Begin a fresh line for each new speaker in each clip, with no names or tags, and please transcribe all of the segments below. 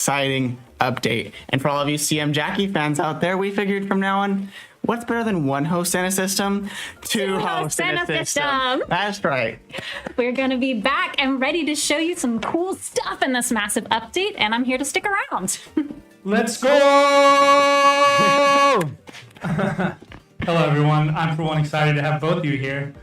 exciting update. And for all of you CM Jackie fans out there, we figured from now on, what's better than one host in a system? Two hosts in a system. That's right.
We're going to be back and ready to show you some cool stuff in this massive update, and I'm here to stick around.
Let's go! Hello, everyone. I'm, for one, excited to have both of you here.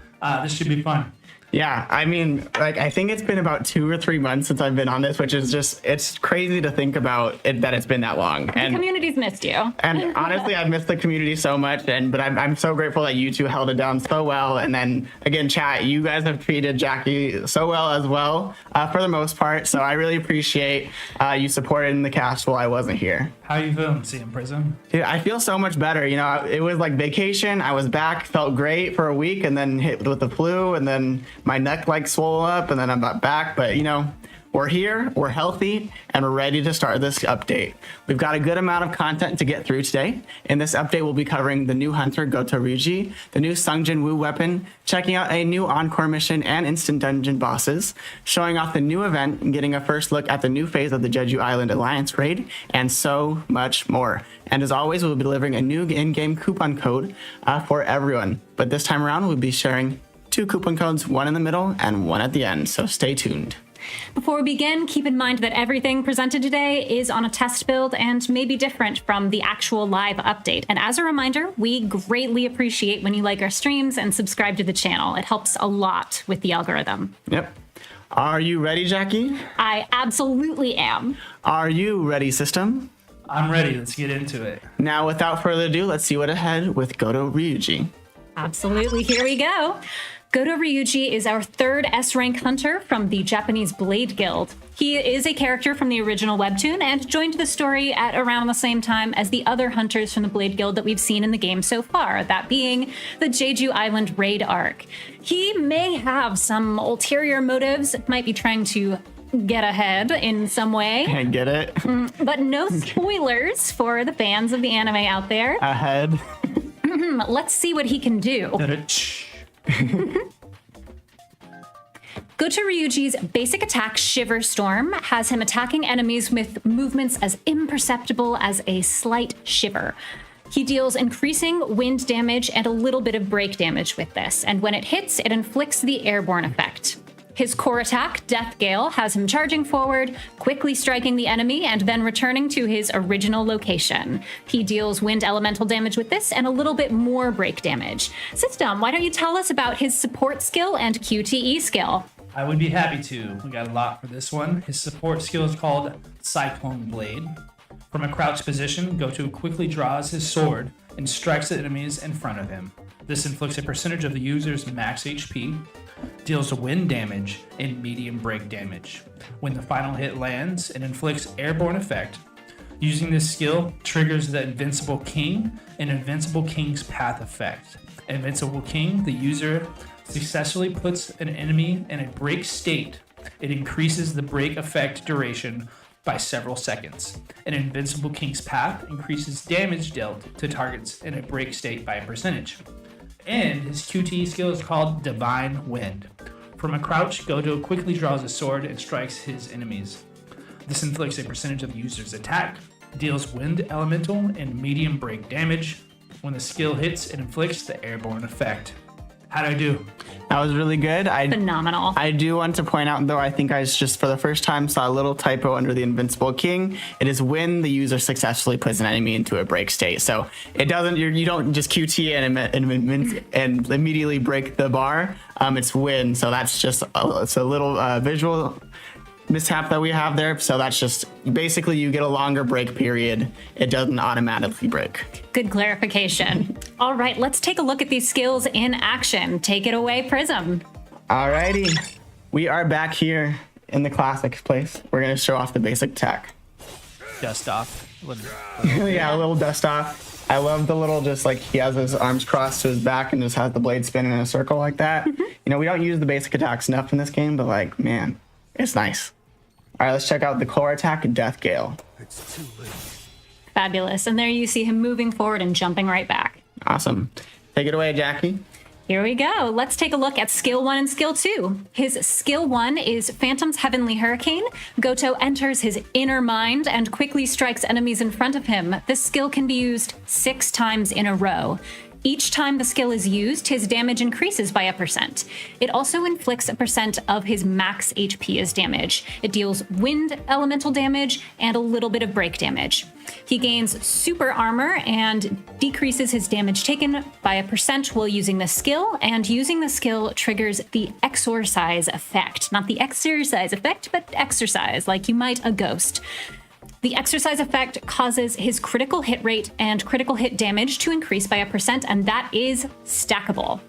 This should be fun.
Yeah, I mean, like, I think it's been about 2 or 3 months since I've been on this, which is just, it's crazy to think about it, that it's been that long.
The community's missed you.
And honestly, I've missed the community so much, but I'm so grateful that you two held it down so well. And then again, chat, you guys have treated Jackie so well as well, for the most part. So I really appreciate you supporting the cast while I wasn't here.
How you feeling, CM Prism?
Dude, I feel so much better. You know, it was like vacation. I was back, felt great for a week, and then hit with the flu, and then my neck like swole up, and then I'm back. But you know, we're here, we're healthy, and we're ready to start this update. We've got a good amount of content to get through today. In this update, we'll be covering the new Hunter GOTO Ryuji, the new Sungjin Woo weapon, checking out a new Encore mission and instant dungeon bosses, showing off the new event, and getting a first look at the new phase of the Jeju Island Alliance raid, and so much more. And as always, we'll be delivering a new in-game coupon code for everyone. But this time around, we'll be sharing 2 coupon codes, one in the middle and one at the end, so stay tuned.
Before we begin, keep in mind that everything presented today is on a test build and may be different from the actual live update. And as a reminder, we greatly appreciate when you like our streams and subscribe to the channel. It helps a lot with the algorithm.
Yep. Are you ready, Jackie?
I absolutely am.
Are you ready, system?
I'm ready. Let's get into it.
Now, without further ado, let's see what ahead with GOTO Ryuji.
Absolutely. Here we go. GOTO Ryuji is our 3rd S-rank hunter from the Japanese Blade Guild. He is a character from the original webtoon and joined the story at around the same time as the other hunters from the Blade Guild that we've seen in the game so far, that being the Jeju Island raid arc. He may have some ulterior motives, might be trying to get ahead in some way.
Can't get it.
But no spoilers for the fans of the anime out there.
Ahead.
Let's see what he can do. GOTO Ryuji's basic attack, Shiver Storm, has him attacking enemies with movements as imperceptible as a slight shiver. He deals increasing wind damage and a little bit of break damage with this, and when it hits, it inflicts the airborne effect. His core attack, Death Gale, has him charging forward, quickly striking the enemy, and then returning to his original location. He deals wind elemental damage with this and a little bit more break damage. System, why don't you tell us about his support skill and QTE skill?
I would be happy to. We got a lot for this one. His support skill is called Cyclone Blade. From a crouched position, GOTO quickly draws his sword and strikes at enemies in front of him. This inflicts a percentage of the user's max HP, deals wind damage and medium break damage. When the final hit lands, it inflicts airborne effect. Using this skill triggers the Invincible King and Invincible King's Path effect. Invincible King, the user successfully puts an enemy in a break state. It increases the break effect duration by several seconds. An Invincible King's Path increases damage dealt to targets in a break state by a percentage. And his QTE skill is called Divine Wind. From a crouch, GOTO quickly draws a sword and strikes his enemies. This inflicts a percentage of the user's attack, deals wind elemental and medium break damage. When the skill hits, it inflicts the airborne effect. How'd I do?
That was really good.
Phenomenal.
I do want to point out, though, I think I just for the first time saw a little typo under the Invincible King. It is when the user successfully puts an enemy into a break state. So it doesn't, you don't just QT and immediately break the bar. It's when. So that's just it's a little visual mishap that we have there. So that's just basically you get a longer break period. It doesn't automatically break.
Good clarification. All right, let's take a look at these skills in action. Take it away, Prism.
Alrighty, we are back here in the classics place. We're gonna show off the basic attack.
Dust off.
Yeah, a little dust off. I love the little, just like he has his arms crossed to his back and just has the blade spinning in a circle like that. You know, we don't use the basic attacks enough in this game, but like, man, it's nice. All right, let's check out the core attack, Death Gale.
It's too late.
Fabulous. And there you see him moving forward and jumping right back.
Awesome. Take it away, Jackie.
Here we go. Let's take a look at skill 1 and skill 2. His skill 1 is Phantom's Heavenly Hurricane. Goto enters his inner mind and quickly strikes enemies in front of him. This skill can be used 6 times in a row. Each time the skill is used, his damage increases by 1%. It also inflicts 1% of his max HP as damage. It deals wind elemental damage and a little bit of break damage. He gains super armor and decreases his damage taken by 1% while using the skill, and using the skill triggers the exorcise effect. Not the exercise effect, but exercise, like you might a ghost. The exercise effect causes his critical hit rate and critical hit damage to increase by 1%, and that is stackable.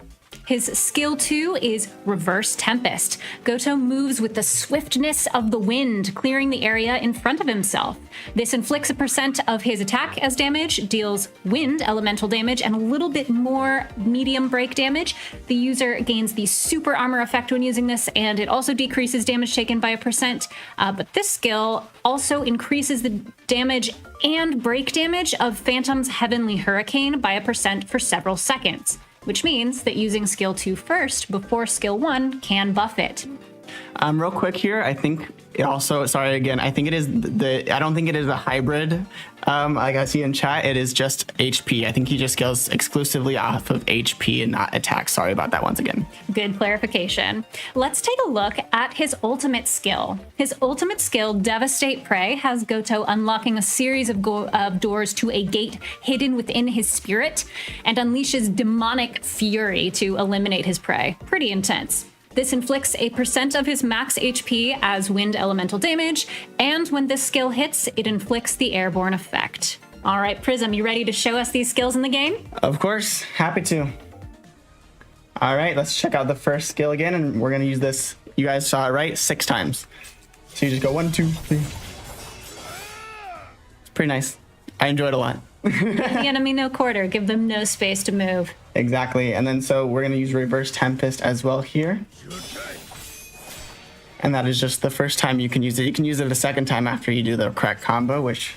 His skill 2 is Reverse Tempest. Goto moves with the swiftness of the wind, clearing the area in front of himself. This inflicts 1% of his attack as damage, deals wind elemental damage, and a little bit more medium break damage. The user gains the super armor effect when using this, and it also decreases damage taken by 1%. But this skill also increases the damage and break damage of Phantom's Heavenly Hurricane by 1% for several seconds, which means that using skill 2 first before skill 1 can buff it.
Real quick here, I think it also, sorry again, I think it is I don't think it is a hybrid. Like I see in chat, it is just HP. I think he just scales exclusively off of HP and not attack. Sorry about that once again.
Good clarification. Let's take a look at his ultimate skill. His ultimate skill, Devastate Prey, has Goto unlocking a series of doors to a gate hidden within his spirit and unleashes demonic fury to eliminate his prey. Pretty intense. This inflicts 1% of his max HP as wind elemental damage, and when this skill hits, it inflicts the airborne effect. All right, Prism, you ready to show us these skills in the game?
Of course, happy to. All right, let's check out the first skill again, and we're gonna use this, you guys saw it right, 6 times. So you just go 1, 2, 3. It's pretty nice. I enjoyed it a lot.
Give the enemy no quarter, give them no space to move.
Exactly, and then so we're gonna use Reverse Tempest as well here. And that is just the first time you can use it. You can use it a second time after you do the correct combo, which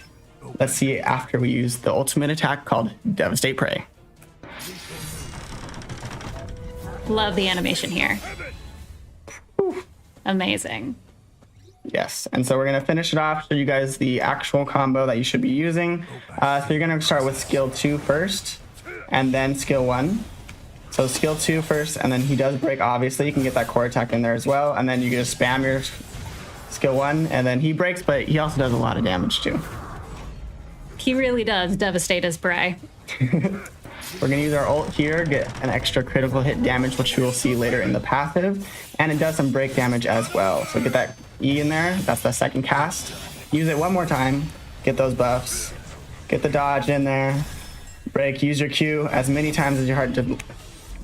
let's see after we use the ultimate attack called Devastate Prey.
Love the animation here. Amazing.
Yes, and so we're gonna finish it off, show you guys the actual combo that you should be using. So you're gonna start with skill 2 first, and then skill 1. So skill 2 first, and then he does break, obviously. You can get that core attack in there as well, and then you just spam your skill 1, and then he breaks, but he also does a lot of damage too.
He really does devastate his prey.
We're gonna use our ult here, get an extra critical hit damage, which we will see later in the passive, and it does some break damage as well. So get that E in there, that's the second cast. Use it one more time, get those buffs, get the dodge in there, break, use your Q as many times as your heart to,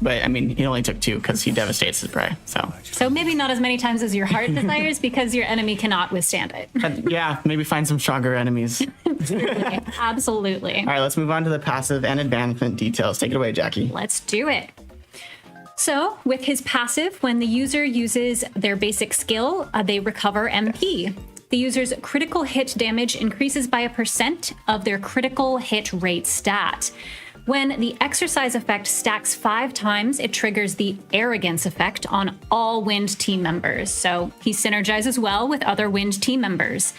but I mean, he only took 2 because he devastates his prey,
So maybe not as many times as your heart desires because your enemy cannot withstand it.
But yeah, maybe find some stronger enemies.
Absolutely.
All right, let's move on to the passive and advancement details. Take it away, Jackie.
Let's do it. So with his passive, when the user uses their basic skill, they recover MP. The user's critical hit damage increases by 1% of their critical hit rate stat. When the exercise effect stacks 5 times, it triggers the arrogance effect on all wind team members. So he synergizes well with other wind team members.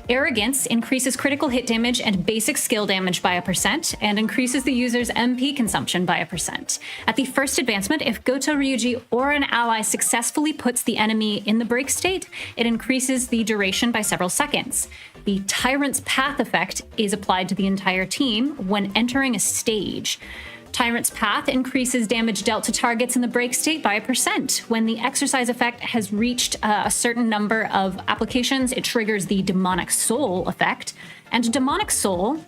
Arrogance increases critical hit damage and basic skill damage by 1% and increases the user's MP consumption by 1%. At the first advancement, if Goto Ryuji or an ally successfully puts the enemy in the break state, it increases the duration by several seconds. The Tyrant's Path effect is applied to the entire team when entering a stage. Tyrant's Path increases damage dealt to targets in the break state by 1%. When the exercise effect has reached a certain number of applications, it triggers the Demonic Soul effect. And Demonic Soul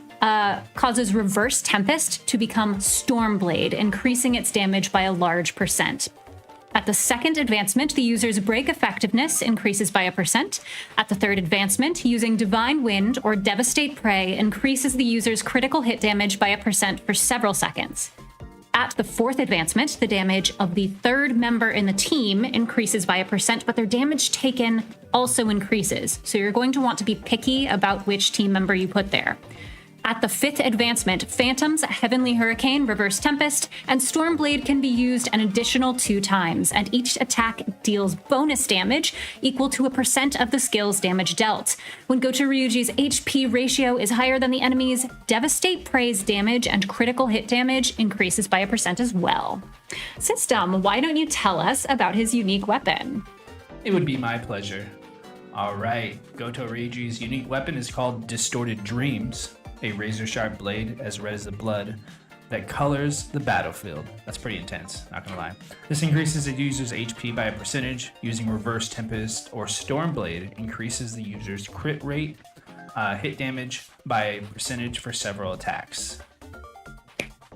causes Reverse Tempest to become Stormblade, increasing its damage by a large percent. At the second advancement, the user's break effectiveness increases by 1%. At the third advancement, using Divine Wind or Devastate Prey increases the user's critical hit damage by 1% for several seconds. At the fourth advancement, the damage of the third member in the team increases by 1%, but their damage taken also increases. So you're going to want to be picky about which team member you put there. At the 5th advancement, Phantoms, Heavenly Hurricane, Reverse Tempest, and Stormblade can be used an additional 2 times, and each attack deals bonus damage equal to a % of the skill's damage dealt. When Goto Ryuji's HP ratio is higher than the enemy's, Devastate Praise damage and critical hit damage increases by a % as well. System, why don't you tell us about his unique weapon?
It would be my pleasure. All right, Goto Ryuji's unique weapon is called Distorted Dreams, a razor-sharp blade as red as the blood that colors the battlefield. That's pretty intense, not gonna lie. This increases the user's HP by a %. Using Reverse Tempest or Stormblade increases the user's crit rate, hit damage by a % for several attacks.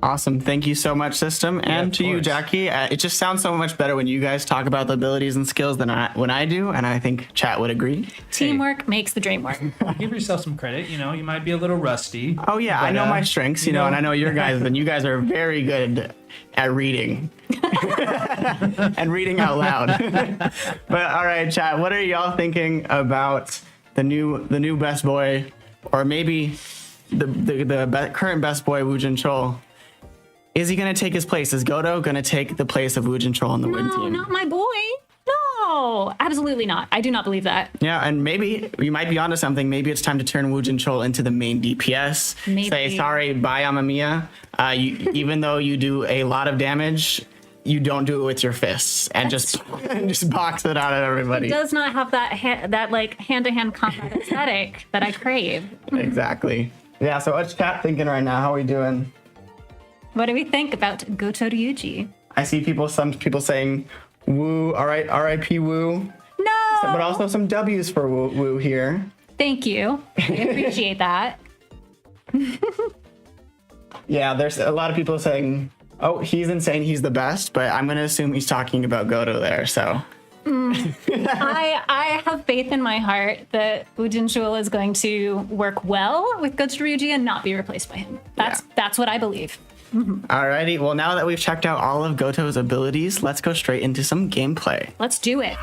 Awesome. Thank you so much, System. And to you, Jackie. It just sounds so much better when you guys talk about the abilities and skills than when I do, and I think chat would agree.
Teamwork makes the dream work.
Give yourself some credit. You know, you might be a little rusty.
Oh, yeah. I know my strengths, you know, and I know your guys, and you guys are very good at reading. And reading out loud. But all right, chat, what are y'all thinking about the new best boy, or maybe the current best boy, Woo Jin Chol? Is he going to take his place? Is Goto going to take the place of Woo Jin Chol on the win team?
No, not my boy. No, absolutely not. I do not believe that.
Yeah, and maybe you might be onto something. Maybe it's time to turn Woo Jin Chol into the main DPS.
Maybe.
Say, sorry, bye, Amamiya. Even though you do a lot of damage, you don't do it with your fists, and just box it out at everybody.
It does not have that like hand-to-hand combat aesthetic that I crave.
Exactly. Yeah, so what's chat thinking right now? How are we doing?
What do we think about Goto Ryuji?
I see some people saying, Woo, all right, R.I.P. Woo.
No!
But also some W's for Woo here.
Thank you. I appreciate that.
Yeah, there's a lot of people saying, oh, he's insane, he's the best, but I'm going to assume he's talking about Goto there, so.
I have faith in my heart that Woo Jin Chol is going to work well with Goto Ryuji and not be replaced by him. That's what I believe.
Alrighty, well, now that we've checked out all of Goto's abilities, let's go straight into some gameplay.
Let's do it.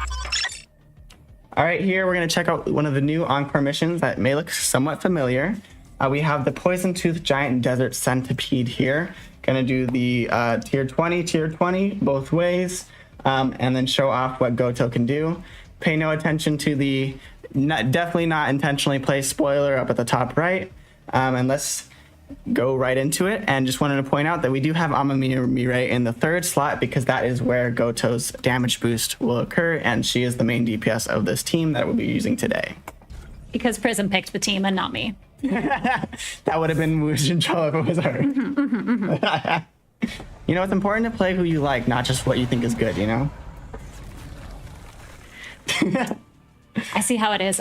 All right, here we're going to check out one of the new Encore missions that may look somewhat familiar. We have the Poison Tooth Giant Desert Centipede here. Going to do the tier 20, both ways, and then show off what Goto can do. Pay no attention to the definitely not intentionally placed spoiler up at the top right, and let's go right into it. And just wanted to point out that we do have Amamiya Mirai in the 3rd slot because that is where Goto's damage boost will occur, and she is the main DPS of this team that we'll be using today.
Because Prism picked the team and not me.
That would have been Woo Jin Chol if it was her. You know, it's important to play who you like, not just what you think is good, you know?
I see how it is.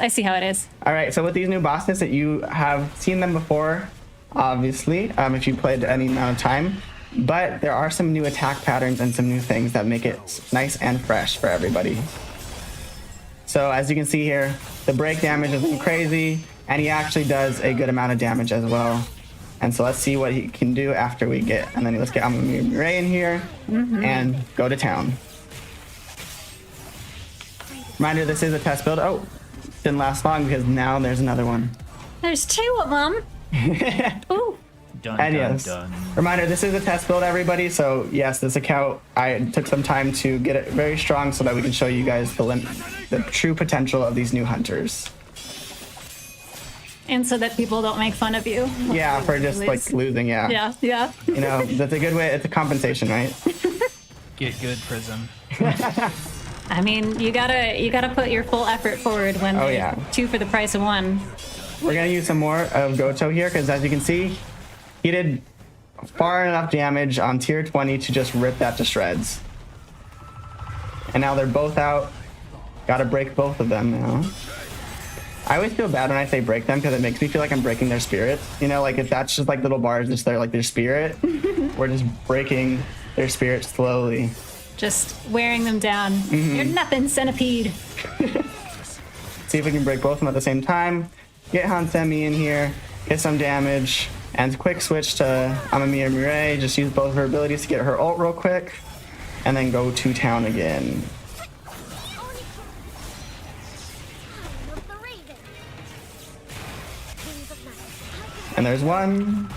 All right, so with these new bosses that you have seen them before, obviously, if you played any amount of time, but there are some new attack patterns and some new things that make it nice and fresh for everybody. So as you can see here, the break damage isn't crazy, and he actually does a good amount of damage as well. And so let's see what he can do after we get, and then let's get Amamiya Mirai in here and go to town. Reminder, this is a test build. Oh, didn't last long because now there's another one.
There's 2 of them. Ooh.
Dun.
Reminder, this is a test build, everybody. So yes, this account, I took some time to get it very strong so that we can show you guys the true potential of these new hunters.
And so that people don't make fun of you.
Yeah, for just like losing,
Yeah.
You know, that's a good way, it's a compensation, right?
Get good, Prism.
I mean, you gotta put your full effort forward when there's 2 for the price of 1.
We're gonna use some more of Goto here, because as you can see, he did far enough damage on tier 20 to just rip that to shreds. And now they're both out. Gotta break both of them now. I always feel bad when I say break them, because it makes me feel like I'm breaking their spirit. You know, like if that's just like little bars, just they're like their spirit, we're just breaking their spirit slowly.
Just wearing them down. You're nothing, centipede.
See if we can break both of them at the same time. Get Hansemi in here, get some damage, and quick switch to Amamiya Mirai. Just use both of her abilities to get her ult real quick, and then go to town again. And there's one.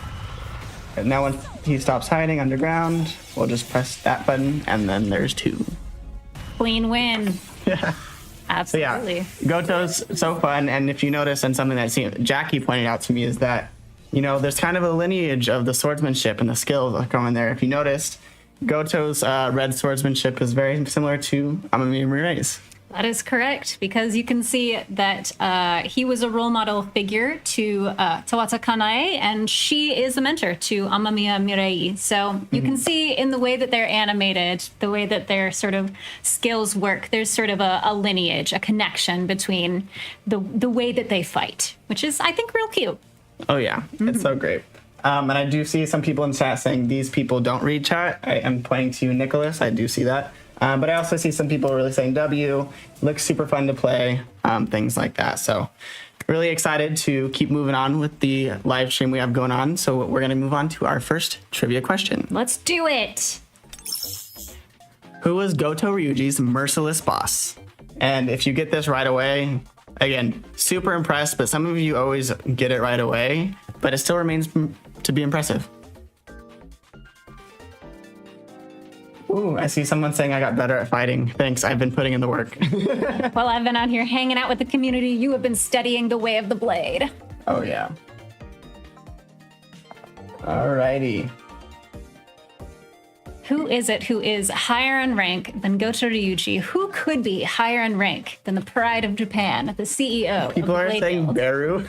And now when he stops hiding underground, we'll just press that button, and then there's 2.
Clean win.
Yeah. So yeah,
Absolutely.
GOTO's so fun, and if you notice, and something that Jackie pointed out to me is that, you know, there's kind of a lineage of the swordsmanship and the skills that come in there. If you noticed, GOTO's red swordsmanship is very similar to Amamiya Mirei's.
That is correct, because you can see that he was a role model figure to Tawata Kanae, and she is a mentor to Amamiya Mirei. So you can see in the way that they're animated, the way that their sort of skills work, there's sort of a lineage, a connection between the way that they fight, which is, I think, real cute.
Oh yeah, it's so great. And I do see some people in chat saying these people don't read chat. I am pointing to you, Nicholas. I do see that. But I also see some people really saying W, looks super fun to play, things like that. So really excited to keep moving on with the live stream we have going on. So we're going to move on to our first trivia question.
Let's do it.
Who was Goto Ryuji's merciless boss? And if you get this right away, again, super impressed, but some of you always get it right away, but it still remains to be impressive. Ooh, I see someone saying I got better at fighting. Thanks, I've been putting in the work.
Well, I've been out here hanging out with the community. You have been studying the way of the blade.
Oh, yeah. Alrighty.
Who is it who is higher in rank than Goto Ryuji? Who could be higher in rank than the pride of Japan, the CEO?
People
of the
are
Blade
saying
Guild?
Beru.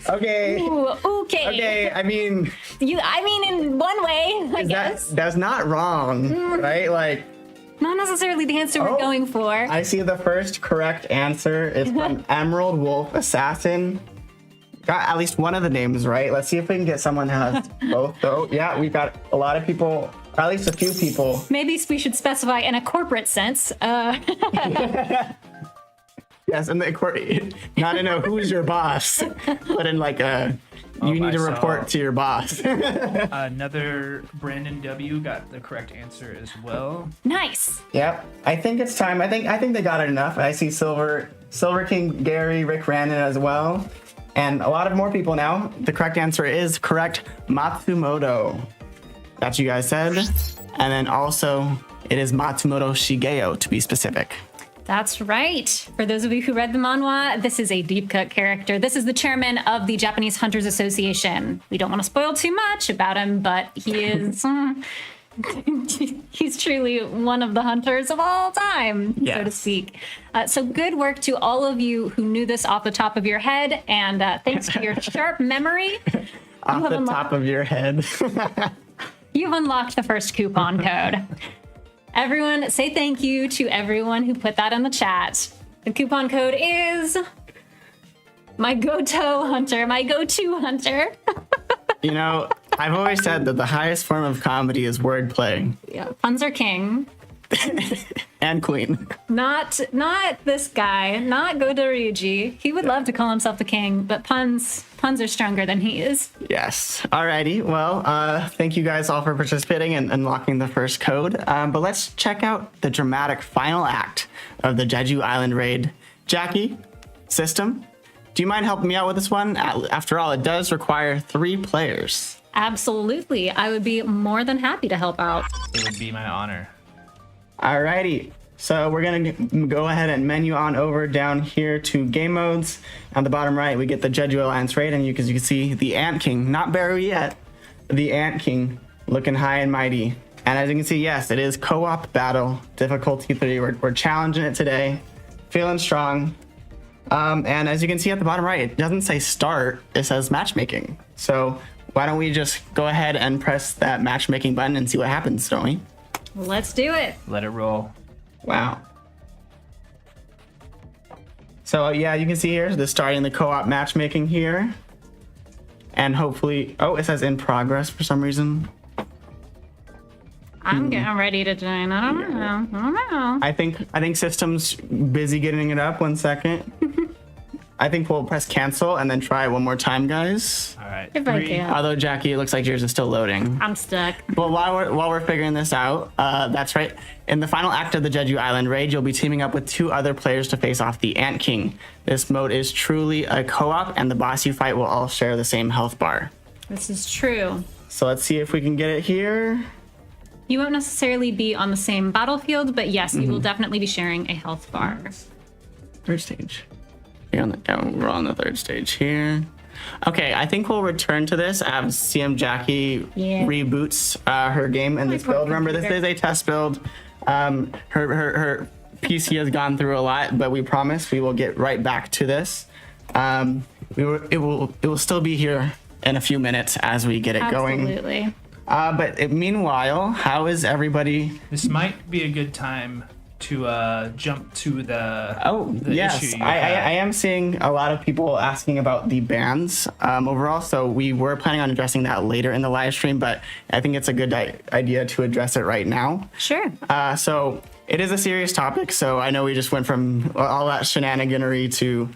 Okay.
Ooh, okay.
Okay, I mean,
in one way, I guess.
that's not wrong, right? Like,
Not necessarily the answer we're going for.
I see the first correct answer is from Emerald Wolf Assassin. Got at least one of the names right. Let's see if we can get someone who has both, though. Yeah, we've got a lot of people, or at least a few people.
Maybe we should specify in a corporate sense.
Yes, and not in a who's your boss, but in like a you need to report to your boss.
Another Brandon W got the correct answer as well.
Nice.
Yep, I think it's time. I think they got it enough. I see Silver King Gary, Rick Rannon as well, and a lot of more people now. The correct answer is correct, Matsumoto. That's what you guys said, and then also it is Matsumoto Shigeo to be specific.
That's right. For those of you who read the manhwa, this is a deep cut character. This is the chairman of the Japanese Hunters Association. We don't want to spoil too much about him, but he is he's truly one of the hunters of all time, so to speak. So good work to all of you who knew this off the top of your head, and thanks to your sharp memory.
Off the top of your head.
You've unlocked the first coupon code. Everyone, say thank you to everyone who put that in the chat. The coupon code is my go-to hunter.
You know, I've always said that the highest form of comedy is wordplay.
Yeah, puns are king.
And queen.
Not this guy, not Goto Ryuji. He would love to call himself the king, but puns are stronger than he is.
Yes. Alrighty. Well, thank you guys all for participating and unlocking the first code. But let's check out the dramatic final act of the Jeju Island raid. Jackie, System, do you mind helping me out with this one? After all, it does require 3 players.
Absolutely. I would be more than happy to help out.
It would be my honor.
Alrighty. So we're going to go ahead and menu on over down here to game modes. On the bottom right, we get the Jeju Alliance raid, and as you can see, the Ant King, not Beru yet, the Ant King looking high and mighty. And as you can see, yes, it is co-op battle, difficulty 3. We're challenging it today, feeling strong. And as you can see at the bottom right, it doesn't say start, it says matchmaking. So why don't we just go ahead and press that matchmaking button and see what happens, don't we?
Let's do it.
Let it roll.
Wow. So yeah, you can see here, the starting the co-op matchmaking here. And hopefully, oh, it says in progress for some reason.
I'm getting ready to join. I don't know.
I think System's busy getting it up. 1 second. I think we'll press cancel and then try it one more time, guys.
All right. right.
If I
3.
can.
Although Jackie, it looks like yours is still loading.
I'm stuck.
Well, while we're figuring this out, that's right. In the final act of the Jeju Island raid, you'll be teaming up with 2 other players to face off the Ant King. This mode is truly a co-op, and the boss you fight will all share the same health bar.
This is true.
So let's see if we can get it here.
You won't necessarily be on the same battlefield, but yes, you will definitely be sharing a health bar.
Third stage. We're on the 3rd stage here. Okay, I think we'll return to this as CM Jackie reboots her game in this
poor
build. Remember, this
computer.
is a test build. Her PC has gone through a lot, but we promise we will get right back to this. It will still be here in a few minutes as we get it going.
Absolutely.
But meanwhile, how is everybody?
This might be a good time to jump to the
Yes,
issue you
I
had.
am seeing a lot of people asking about the bans overall, so we were planning on addressing that later in the live stream, but I think it's a good idea to address it right now.
Sure.
So it is a serious topic, so I know we just went from all that shenaniganery to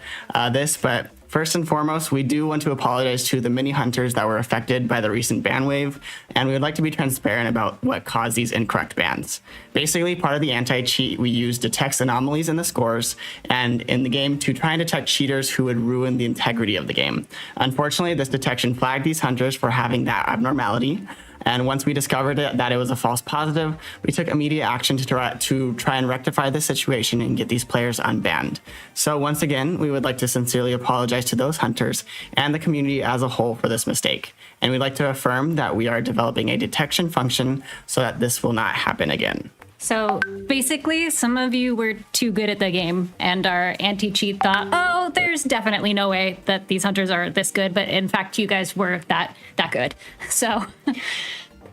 this, but first and foremost, we do want to apologize to the mini hunters that were affected by the recent ban wave, and we would like to be transparent about what caused these incorrect bans. Basically, part of the anti-cheat, we use detects anomalies in the scores and in the game to try and detect cheaters who would ruin the integrity of the game. Unfortunately, this detection flagged these hunters for having that abnormality. And once we discovered that it was a false positive, we took immediate action to try and rectify the situation and get these players unbanned. So once again, we would like to sincerely apologize to those hunters and the community as a whole for this mistake. And we'd like to affirm that we are developing a detection function so that this will not happen again.
So basically, some of you were too good at the game, and our anti-cheat thought, oh, there's definitely no way that these hunters are this good, but in fact, you guys were that good. So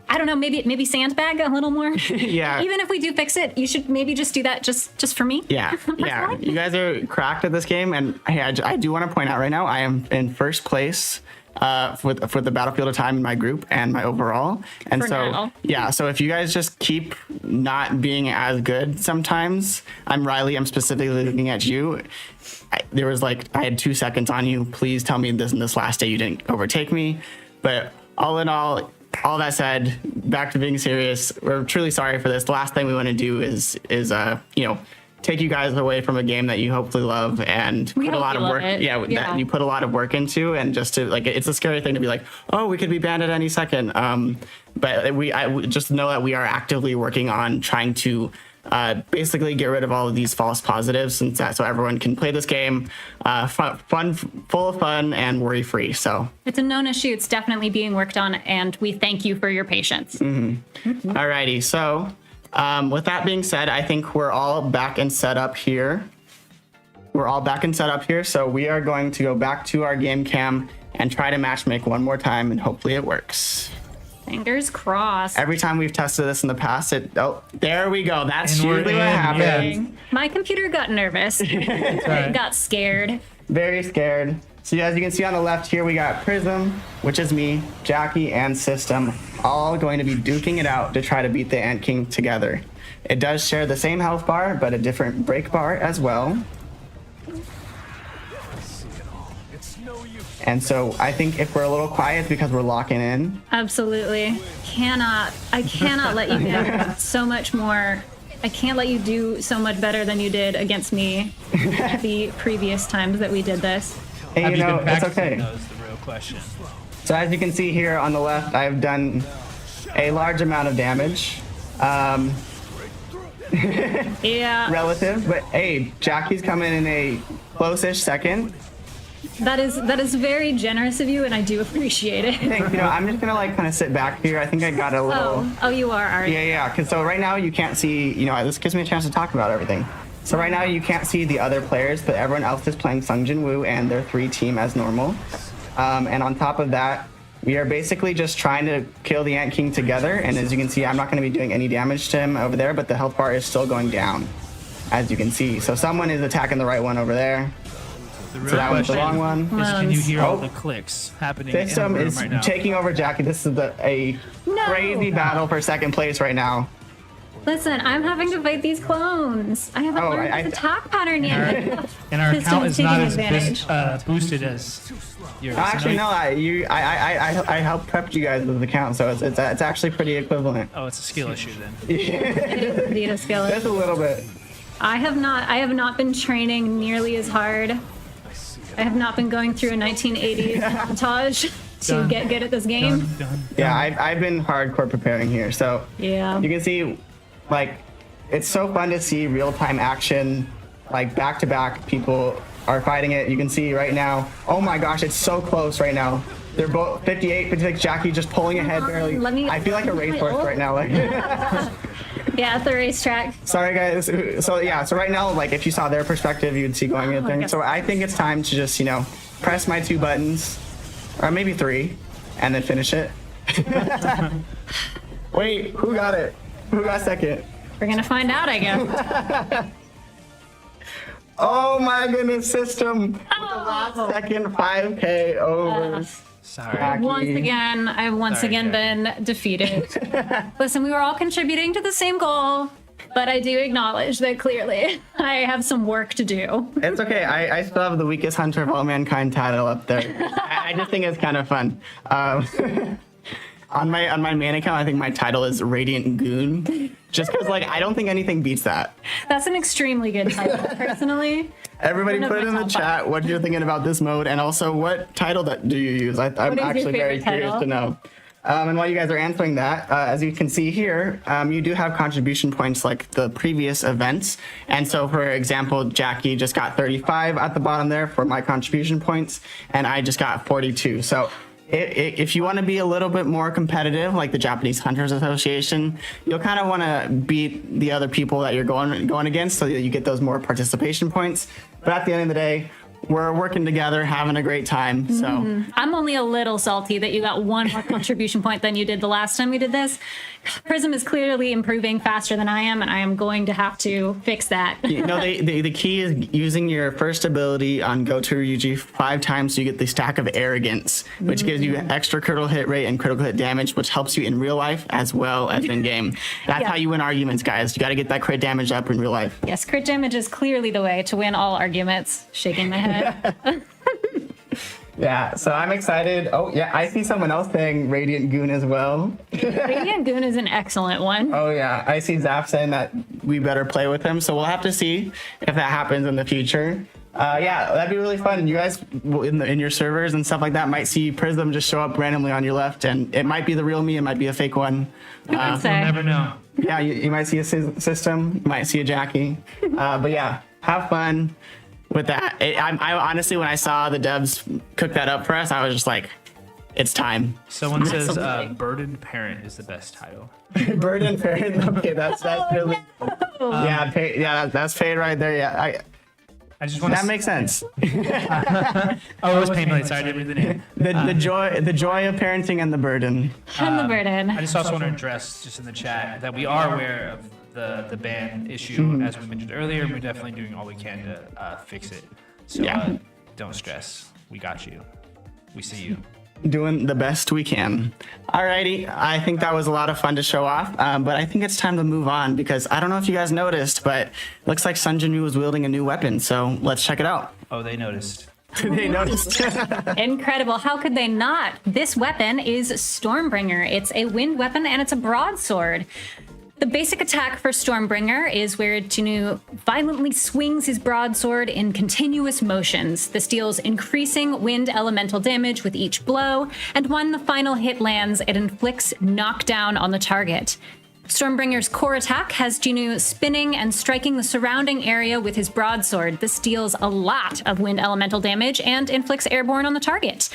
I don't know, maybe sandbag a little more.
Yeah.
Even if we do fix it, you should maybe just do that just for me.
Yeah, yeah. You guys are cracked at this game, and hey, I do want to point out right now, I am in first place for the Battlefield of Time in my group and my overall. And
For
so,
now.
yeah, so if you guys just keep not being as good sometimes, I'm Riley, I'm specifically looking at you. I had 2 seconds on you. Please tell me this last day you didn't overtake me. But all in all that said, back to being serious, we're truly sorry for this. The last thing we want to do is take you guys away from a game that you hopefully love and
We
put a
hope
lot
you
of
love
work.
it.
Yeah,
Yeah.
that you put a lot of work into, and just to it's a scary thing to be like, oh, we could be banned at any second. But I just know that we are actively working on trying to basically get rid of all of these false positives, so everyone can play this game full of fun and worry free. So
It's a known issue. It's definitely being worked on, and we thank you for your patience.
alrighty, so. With that being said, I think we're all back and set up here. So we are going to go back to our game cam and try to match make one more time, and hopefully it works.
Fingers crossed.
Every time we've tested this in the past, there we go. That's
And we're
usually what
in,
happens.
My computer got nervous.
right.
It got scared.
Very scared. So as you can see on the left here, we got Prism, which is me, Jackie, and System, all going to be duking it out to try to beat the Ant King together. It does share the same health bar, but a different break bar as well. And so I think if we're a little quiet, it's because we're locking in.
Absolutely. I cannot let you get so much more. I can't let you do so much better than you did against me the previous times that we did this.
Hey,
Have you been
it's
practicing
okay.
those, the real question.
So as you can see here on the left, I've done a large amount of damage.
Yeah,
Relative, but hey, Jackie's coming in a close-ish second.
that is very generous of you, and I do appreciate it.
I'm just gonna kind of sit back here. I think I got a little.
Oh, you are, Art.
Yeah. Cause so right now you can't see. This gives me a chance to talk about everything. So right now you can't see the other players, but everyone else is playing Sungjin Woo and their 3 team as normal. And on top of that, we are basically just trying to kill the Ant King together. And as you can see, I'm not going to be doing any damage to him over there, but the health bar is still going down, as you can see. So someone is attacking the right one over there.
The real
So that one's the
question
wrong one.
is, can you hear all
Oh.
the clicks happening
System
in the room
is
right now?
taking over Jackie. This is a
No.
crazy battle for second place right now.
Listen, I'm having to fight these clones. I haven't learned this attack pattern yet.
And our
System
account
is
is not
taking
as
advantage.
boosted as yours.
Actually, no. I helped prep you guys with the count, so it's actually pretty equivalent.
Oh, it's a skill issue then.
It is indeed a skill.
Just a little bit.
I have not been training nearly as hard. I have not been going through a 1980s montage to get good at this game.
Done.
Yeah, I've been hardcore preparing here, so
Yeah.
you can see, like, it's so fun to see real-time action, like back to back. People are fighting it. You can see right now. Oh my gosh, it's so close right now. They're both 58, 56. Jackie just pulling ahead barely. I feel like a racehorse right now. Like.
Yeah, at the racetrack.
Sorry guys. So yeah, so right now, like if you saw their perspective, you'd see going in the thing. So I think it's time to just, press my 2 buttons, or maybe 3, and then finish it. Wait, who got it? Who got second?
We're gonna find out, I guess.
Oh my goodness, system. With the last second 5K over.
Sorry.
Jackie.
I've once
Sorry,
again been defeated. Listen, we were all contributing to the same goal, but I do acknowledge that clearly I have some work to do.
It's okay. I still have the weakest hunter of all mankind title up there. I just think it's kind of fun. On my main account, I think my title is Radiant Goon. Just because, I don't think anything beats that.
That's an extremely good title, personally.
Everybody
One of
put it
my
in the
top
chat what you're thinking about this mode, and also what title do you use? I'm
is your
actually very
favorite
curious
title?
to know. And while you guys are answering that, as you can see here, you do have contribution points like the previous events. And so, for example, Jackie just got 35 at the bottom there for my contribution points, and I just got 42. So if you want to be a little bit more competitive, like the Japanese Hunters Association, you'll kind of want to beat the other people that you're going against so that you get those more participation points. But at the end of the day, we're working together, having a great time. So
I'm only a little salty that you got one more contribution point than you did the last time we did this. Prism is clearly improving faster than I am, and I am going to have to fix that.
the key is using your first ability on GOTO Ryuji 5 times so you get the stack of arrogance, which gives you extra critical hit rate and critical hit damage, which helps you in real life as well as in game. That's how you win arguments, guys. You got to get that crit damage up in real life.
Yes, crit damage is clearly the way to win all arguments. Shaking my head.
Yeah, so I'm excited. Oh, yeah, I see someone else saying Radiant Goon as well.
Radiant Goon is an excellent one.
Oh, yeah, I see Zap saying that we better play with him, so we'll have to see if that happens in the future. Yeah, that'd be really fun. You guys in your servers and stuff like that might see Prism just show up randomly on your left, and it might be the real me, it might be a fake one.
I'd say.
You'll never know.
Yeah, you might see a system, you might see a Jackie. But yeah, have fun with that. I honestly, when I saw the devs cook that up for us, I was just like, it's time.
Someone says
Absolutely.
Burdened Parent is the best title.
Burden parent. Okay, that's really. Yeah, that's paid right there. Yeah,
I just want
that
to.
makes sense.
Oh, it was painfully. Sorry, I didn't read the name.
The joy of parenting and the burden.
And the burden.
I just also want to address just in the chat that we are aware of the ban issue, as we mentioned earlier, and we're definitely doing all we can to fix it. So don't stress. We got you. We see you.
Doing the best we can. Alrighty, I think that was a lot of fun to show off, but I think it's time to move on because I don't know if you guys noticed, but looks like Sun Jinwoo was wielding a new weapon, so let's check it out.
Oh, they noticed.
They noticed.
Incredible. How could they not? This weapon is Stormbringer. It's a wind weapon and it's a broadsword. The basic attack for Stormbringer is where Jinwoo violently swings his broadsword in continuous motions. This deals increasing wind elemental damage with each blow, and when the final hit lands, it inflicts knockdown on the target. Stormbringer's core attack has Jinwoo spinning and striking the surrounding area with his broadsword. This deals a lot of wind elemental damage and inflicts airborne on the target.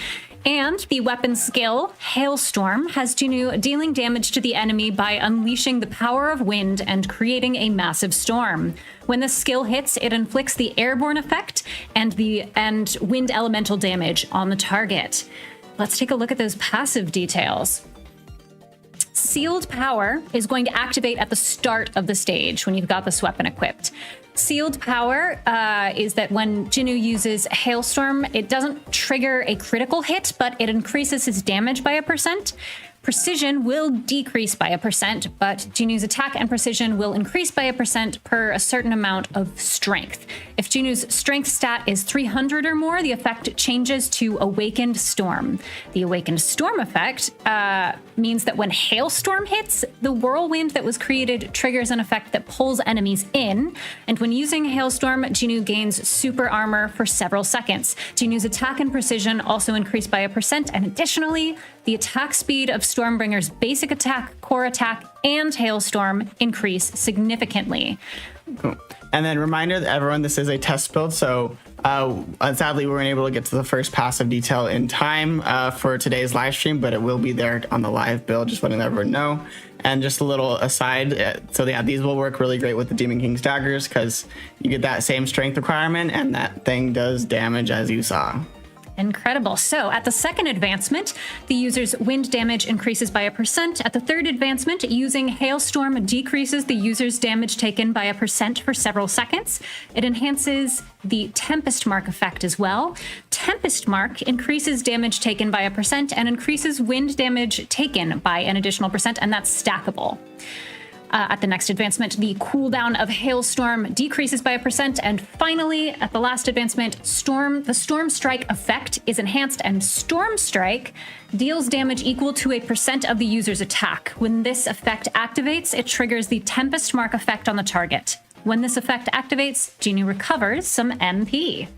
And the weapon skill, Hailstorm, has Jinwoo dealing damage to the enemy by unleashing the power of wind and creating a massive storm. When the skill hits, it inflicts the airborne effect and wind elemental damage on the target. Let's take a look at those passive details. Sealed Power is going to activate at the start of the stage when you've got this weapon equipped. Sealed power is that when Jinnu uses Hailstorm, it doesn't trigger a critical hit, but it increases his damage by 1%. Precision will decrease by 1%, but Jinnu's attack and precision will increase by 1% per a certain amount of strength. If Jinnu's strength stat is 300 or more, the effect changes to Awakened Storm. The Awakened Storm effect means that when Hailstorm hits, the whirlwind that was created triggers an effect that pulls enemies in, and when using Hailstorm, Jinnu gains super armor for several seconds. Jinnu's attack and precision also increase by 1%, and additionally, the attack speed of Stormbringer's basic attack, core attack, and Hailstorm increase significantly.
Cool. And then reminder that everyone, this is a test build, so sadly we weren't able to get to the first passive detail in time for today's live stream, but it will be there on the live build, just letting everyone know. And just a little aside, so yeah, these will work really great with the Demon King's daggers because you get that same strength requirement, and that thing does damage, as you saw.
Incredible. So at the second advancement, the user's wind damage increases by 1%. At the third advancement, using Hailstorm decreases the user's damage taken by 1% for several seconds. It enhances the Tempest Mark effect as well. Tempest Mark increases damage taken by 1% and increases wind damage taken by an additional percent, and that's stackable. At the next advancement, the cooldown of Hailstorm decreases by 1%. And finally, at the last advancement, the Storm Strike effect is enhanced, and Storm Strike deals damage equal to 1% of the user's attack. When this effect activates, it triggers the Tempest Mark effect on the target. When this effect activates, Jinnu recovers some MP.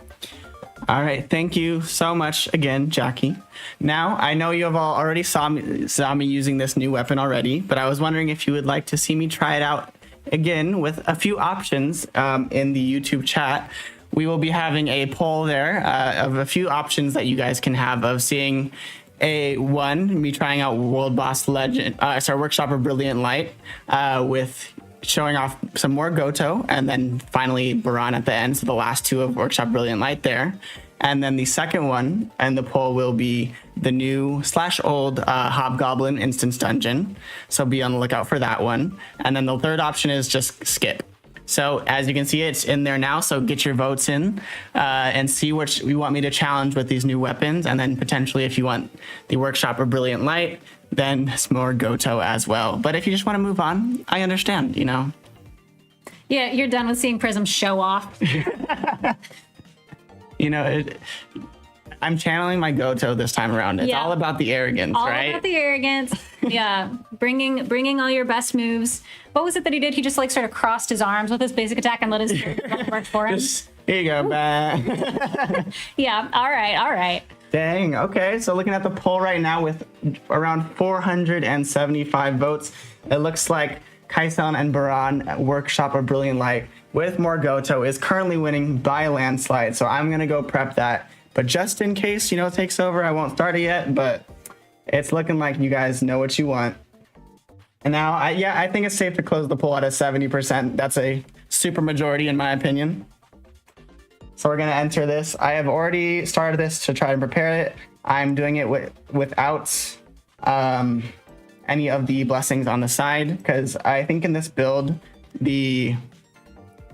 All right, thank you so much again, Jackie. Now, I know you have all already saw me using this new weapon already, but I was wondering if you would like to see me try it out again with a few options in the YouTube chat. We will be having a poll there of a few options that you guys can have of seeing me trying out World Boss Legend, Workshop of Brilliant Light with showing off some more GOTO, and then finally Baran at the end, so the last two of Workshop Brilliant Light there. And then the second one, and the poll will be the new / old Hobgoblin Instance Dungeon, so be on the lookout for that one. And then the third option is just skip. So as you can see, it's in there now, so get your votes in and see which you want me to challenge with these new weapons, and then potentially if you want the Workshop of Brilliant Light, then some more GOTO as well. But if you just want to move on, I understand, you know.
Yeah, you're done with seeing Prism show off.
You know, I'm channeling my GOTO this time around. It's all about the arrogance,
all
right?
All about the arrogance. Yeah, bringing all your best moves. What was it that he did? He just like sort of crossed his arms with his basic attack and let his work for him.
Here you go, bang.
Yeah, all right.
Dang, okay. So looking at the poll right now with around 475 votes, it looks like Kaisen and Baran at Workshop of Brilliant Light with more GOTO is currently winning by a landslide. So I'm going to go prep that. But just in case, it takes over, I won't start it yet, but it's looking like you guys know what you want. And now, I think it's safe to close the poll at a 70%. That's a super majority in my opinion. So we're going to enter this. I have already started this to try and prepare it. I'm doing it without any of the blessings on the side, because I think in this build, the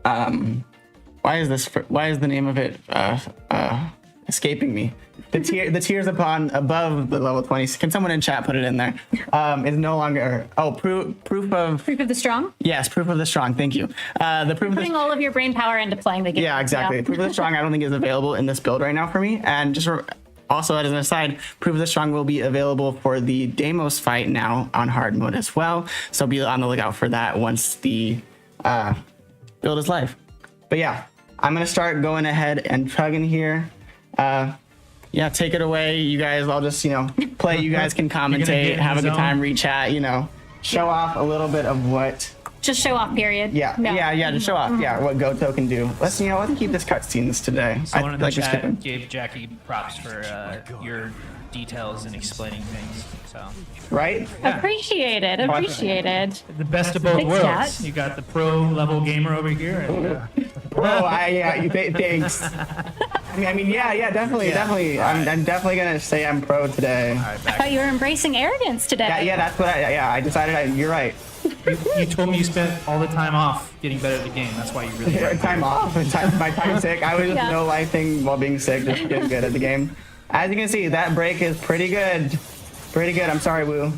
why is the name of it escaping me? The tiers above the level 20. Can someone in chat put it in there? Is no longer proof of
the strong.
Yes, proof of the strong. Thank you. The proof
putting all of your brain power into playing the game.
Yeah, exactly. Yeah. Proof of the strong I don't think is available in this build right now for me. And just also as an aside, proof of the strong will be available for the Deimos fight now on hard mode as well. So be on the lookout for that once the build is live. But yeah, I'm gonna start going ahead and chugging here. Yeah, take it away, you guys. I'll just, play. You guys can commentate, have a good time, re-chat, show off a little bit of what.
Just show off, period.
Yeah, no. yeah, just show off. Yeah, what GOTO can do. Let's keep this cutscenes today.
Someone in the chat gave Jackie props for your details in explaining things. So.
Right?
Yeah. Appreciated.
The best of both worlds. Chat. You got the pro level gamer over here. And,
thanks. I mean, yeah, definitely. I'm definitely gonna say I'm pro today.
All right,
I
back.
thought you were embracing arrogance today.
Yeah, that's what I decided. You're right.
You told me you spent all the time off getting better at the game. That's why you really like
Time off. My time sick. I was just
Yeah.
no life thing while being sick, just getting good at the game. As you can see, that break is pretty good. Pretty good. I'm sorry, Woo.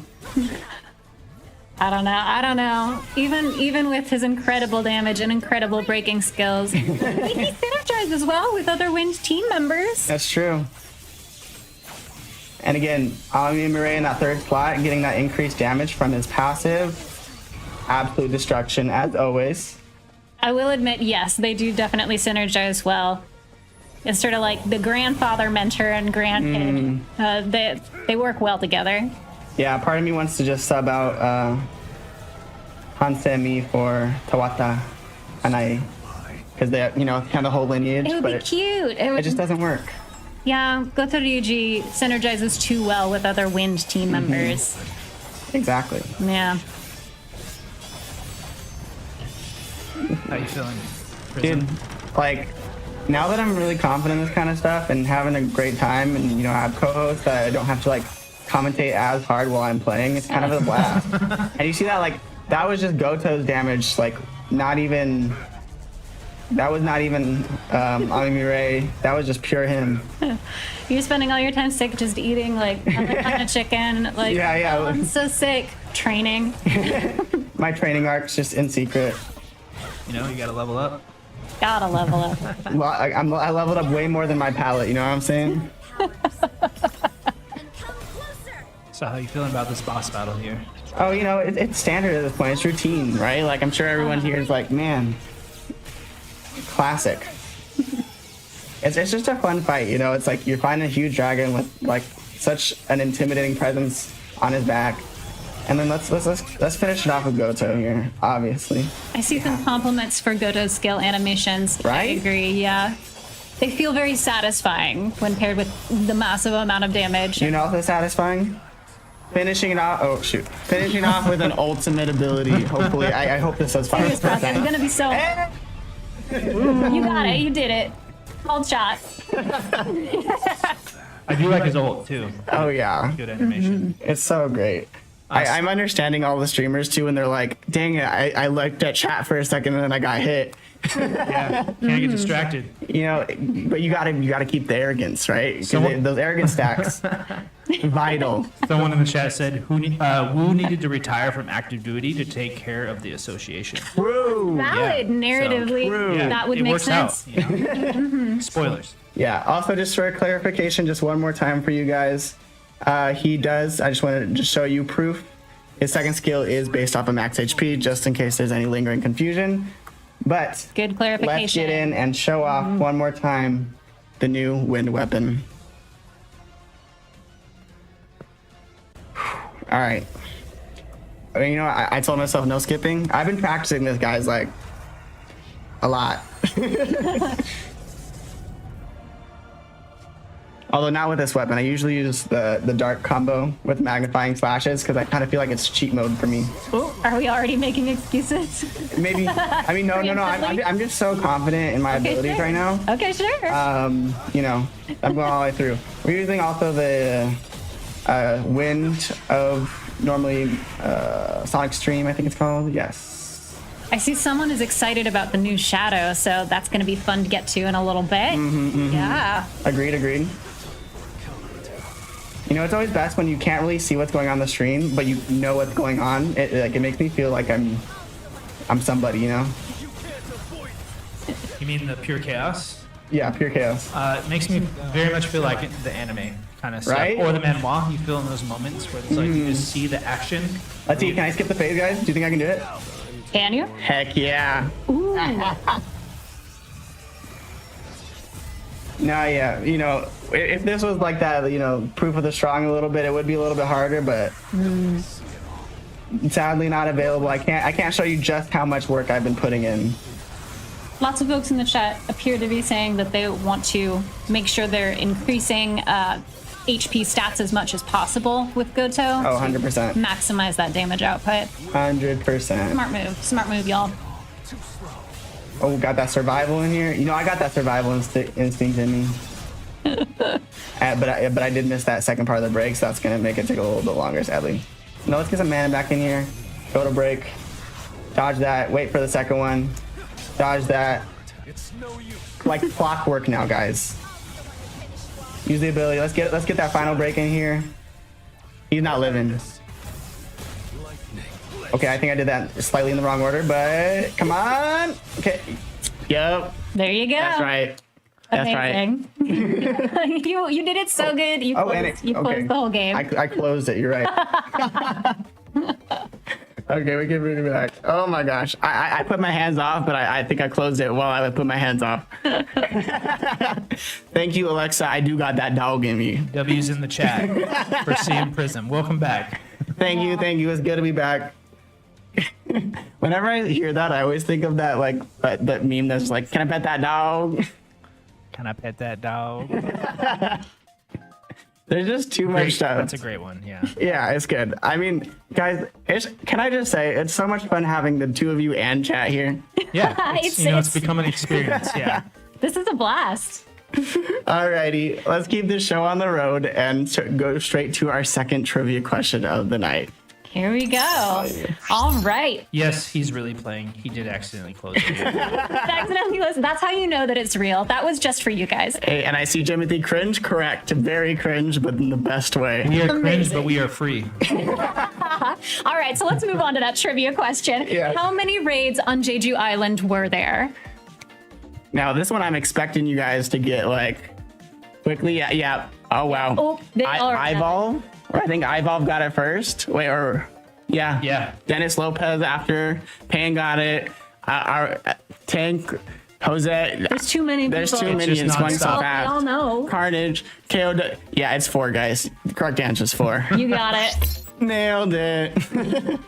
I don't know. Even with his incredible damage and incredible breaking skills, he synergizes well with other Wind team members.
That's true. And again, Ami Mirai in that third slot, getting that increased damage from his passive. Absolute destruction, as always.
I will admit, yes, they do definitely synergize well. It's sort of like the grandfather, mentor, and grandkid. They work well together.
Yeah, part of me wants to just sub out Hansemi for Tawata Hanai. Because they, kind of whole lineage.
It would
but
be cute.
It just doesn't work.
Yeah, Goto Ryuji synergizes too well with other Wind team members.
Exactly.
Yeah.
How you feeling?
Dude, like, now that I'm really confident in this kind of stuff and having a great time and, I have co-hosts that I don't have to, commentate as hard while I'm playing, it's kind of a blast. And you see that, that was just Goto's damage, not even... That was not even Ami Mirai. That was just pure him.
You're spending all your time sick just eating, another kind of chicken.
Yeah.
Oh, I'm so sick. Training.
My training arc's just in secret.
You gotta level up.
Gotta level up.
Well, I leveled up way more than my palette, you know what I'm saying?
So how you feeling about this boss battle here?
Oh, it's standard at this point. It's routine, right? I'm sure everyone here is man, classic. It's just a fun fight, It's you're fighting a huge dragon with such an intimidating presence on his back. And then let's finish it off with Goto here, obviously.
I see some compliments for Goto's skill animations.
Right?
I agree, yeah. They feel very satisfying when paired with the massive amount of damage.
Also satisfying? Finishing it off. Oh, shoot. Finishing off with an ultimate ability. Hopefully. I hope this does
Fingers crossed. I'm
5%.
gonna be so... You got it. You did it. Called shot.
I do like his ult too.
Oh, yeah.
Good animation.
It's so great. I'm understanding all the streamers too, and they're like, dang it, I looked at chat for a second and then I got hit.
Yeah, can't get distracted.
But you gotta keep the arrogance, right? Because
Someone-
those arrogance stacks, vital.
Someone in the chat said Wu needed to retire from active duty to take care of the association.
True.
Valid.
Yeah.
Narratively,
True.
that would
it
make
works
sense.
Out, Spoilers.
Yeah. Also, just for clarification, just one more time for you guys, he does. I just wanted to just show you proof. His second skill is based off of max HP, just in case there's any lingering confusion. But
Good clarification.
let's get in and show off one more time the new wind weapon. All right. I told myself no skipping. I've been practicing this, guys, a lot. Although not with this weapon. I usually use the dark combo with magnifying slashes because I kind of feel like it's cheat mode for me.
Oh, are we already making excuses?
Maybe. I mean, no. I'm just so confident in my abilities
sure.
right now.
Okay, sure.
I'm going all the way through. We're using also the wind of normally Sonic Stream, I think it's called. Yes.
I see someone is excited about the new Shadow, so that's going to be fun to get to in a little bit. Yeah.
Agreed. It's always best when you can't really see what's going on the stream, but you know what's going on. It makes me feel like I'm somebody,
You mean the pure chaos?
Yeah, pure chaos.
It makes me very much feel like the anime kind of stuff,
Right?
or the manhwa. You feel in those moments where it's you just see the action.
Let's see. Can I skip the phase, guys? Do you think I can do it?
Can you?
Heck yeah.
Ooh.
No, yeah. If this was like that, proof of the strong a little bit, it would be a little bit harder, but sadly not available. I can't show you just how much work I've been putting in.
Lots of folks in the chat appear to be saying that they want to make sure they're increasing HP stats as much as possible with Goto.
Oh, 100%.
Maximize that damage output.
100%.
Smart move, y'all.
Oh, got that survival in here. You know, I got that survival instinct in me. But I did miss that second part of the break, so that's gonna make it take a little bit longer, sadly. No, let's get some mana back in here. Go to break. Dodge that. Wait for the second one. Dodge that. Like clockwork now, guys. Use the ability. Let's get that final break in here. He's not living. Okay, I think I did that slightly in the wrong order, but come on. Okay. Yep.
There you go.
That's right. That's
Amazing. Right. you did it so good. You closed the whole game.
I closed it. You're right. Okay, we can bring it back. Oh my gosh. I put my hands off, but I think I closed it while I put my hands off. Thank you, Alexa. I do got that dog in me.
W's in the chat for CM Prism. Welcome back.
Thank you. It's good to be back. Whenever I hear that, I always think of that that meme that's like, can I pet that dog?
Can I pet that dog?
There's just too much stuff.
That's a great one, yeah.
Yeah, it's good. I mean, guys, can I just say, it's so much fun having the two of you and chat here.
Yeah, it's become an experience, yeah.
This is a blast.
Alrighty, let's keep this show on the road and go straight to our second trivia question of the night.
Here we go. All right.
Yes, he's really playing. He did accidentally close it.
Accidentally listen. That's how you know that it's real. That was just for you guys.
Hey, and I see Jimothy cringe. Correct. Very cringe, but in the best way.
We are cringe, but we are free.
All right, so let's move on to that trivia question.
Yeah.
How many raids on Jeju Island were there?
Now, this one I'm expecting you guys to get, like, quickly. Yeah. Oh, wow.
Oh, they all are.
Eyeball? I think Ivolve got it first. Wait, yeah.
Yeah.
Dennis Lopez after. Pan got it. Our Tank, Jose.
There's too many people.
There's too many. It's going so
We
fast.
all know.
Carnage. KO. Yeah, it's 4, guys. Correct answer is 4.
You got it.
Nailed it.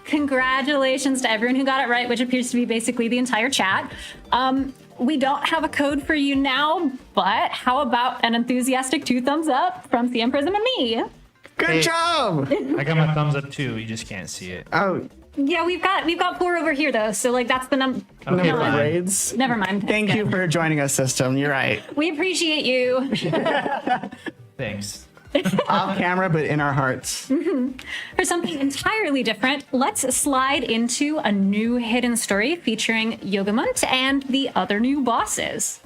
Congratulations to everyone who got it right, which appears to be basically the entire chat. We don't have a code for you now, but how about an enthusiastic 2 thumbs up from CM Prism and me?
Good job.
I got my thumbs up too. You just can't see it.
Oh,
Yeah, we've got 4 over here though, so like that's the number.
Okay,
number of
fine.
raids.
Never mind.
Thank you for joining us, system. You're right.
We appreciate you.
Thanks.
Off camera, but in our hearts.
For something entirely different, let's slide into a new hidden story featuring Yogamont and the other new bosses.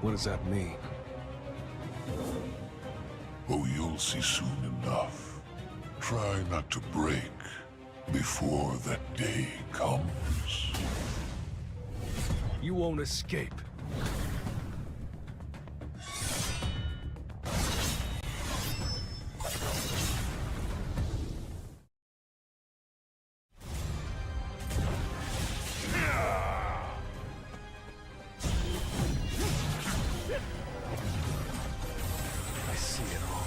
What does that mean?
Oh, you'll see soon enough. Try not to break before that day comes.
You won't escape. I see it all.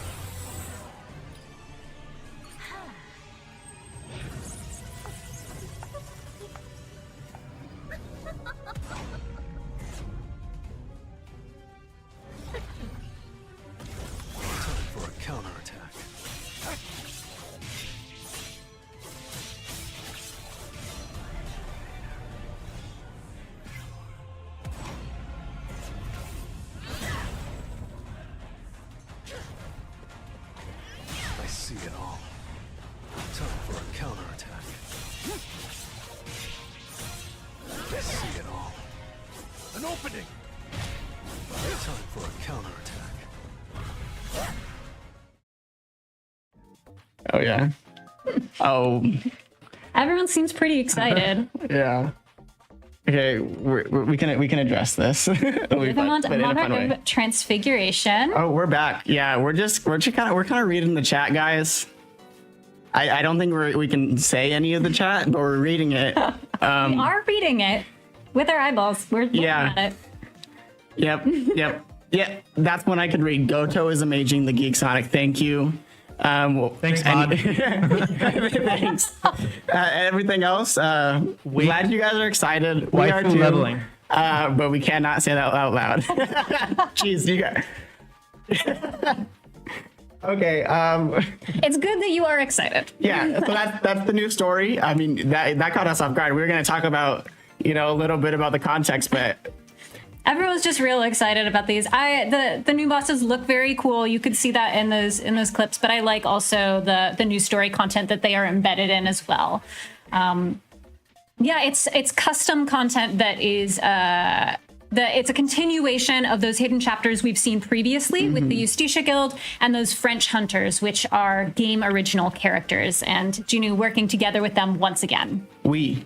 Time for a counterattack. I see it all. Time for a counterattack. I see it all. An opening! Time for a counterattack.
Oh, yeah. Oh,
Everyone seems pretty excited.
yeah. Okay, we can address this. It'll be fun,
Yogamont,
but in a fun
Monarch
way.
of Transfiguration.
Oh, we're back. Yeah, we're kind of reading the chat, guys. I don't think we can say any of the chat, but we're reading it.
We are reading it with our eyeballs. We're looking
Yeah.
at it.
Yep. Yeah, that's when I could read. Goto is amazing. The Geek Sonic. Thank you.
Thanks, Todd.
Thanks. Everything else, glad you guys are excited. We are
Waifu
too.
leveling.
But we cannot say that out loud. Jeez, you guys. Okay.
It's good that you are excited.
Yeah. So that's the new story. I mean, that caught us off guard. We were going to talk about, a little bit about the context, but
Everyone's just real excited about these. The new bosses look very cool. You could see that in those clips, but I like also the new story content that they are embedded in as well. It's custom content that is it's a continuation of those hidden chapters we've seen previously with the Justitia Guild and those French hunters, which are game original characters, and Junu working together with them once again.
We.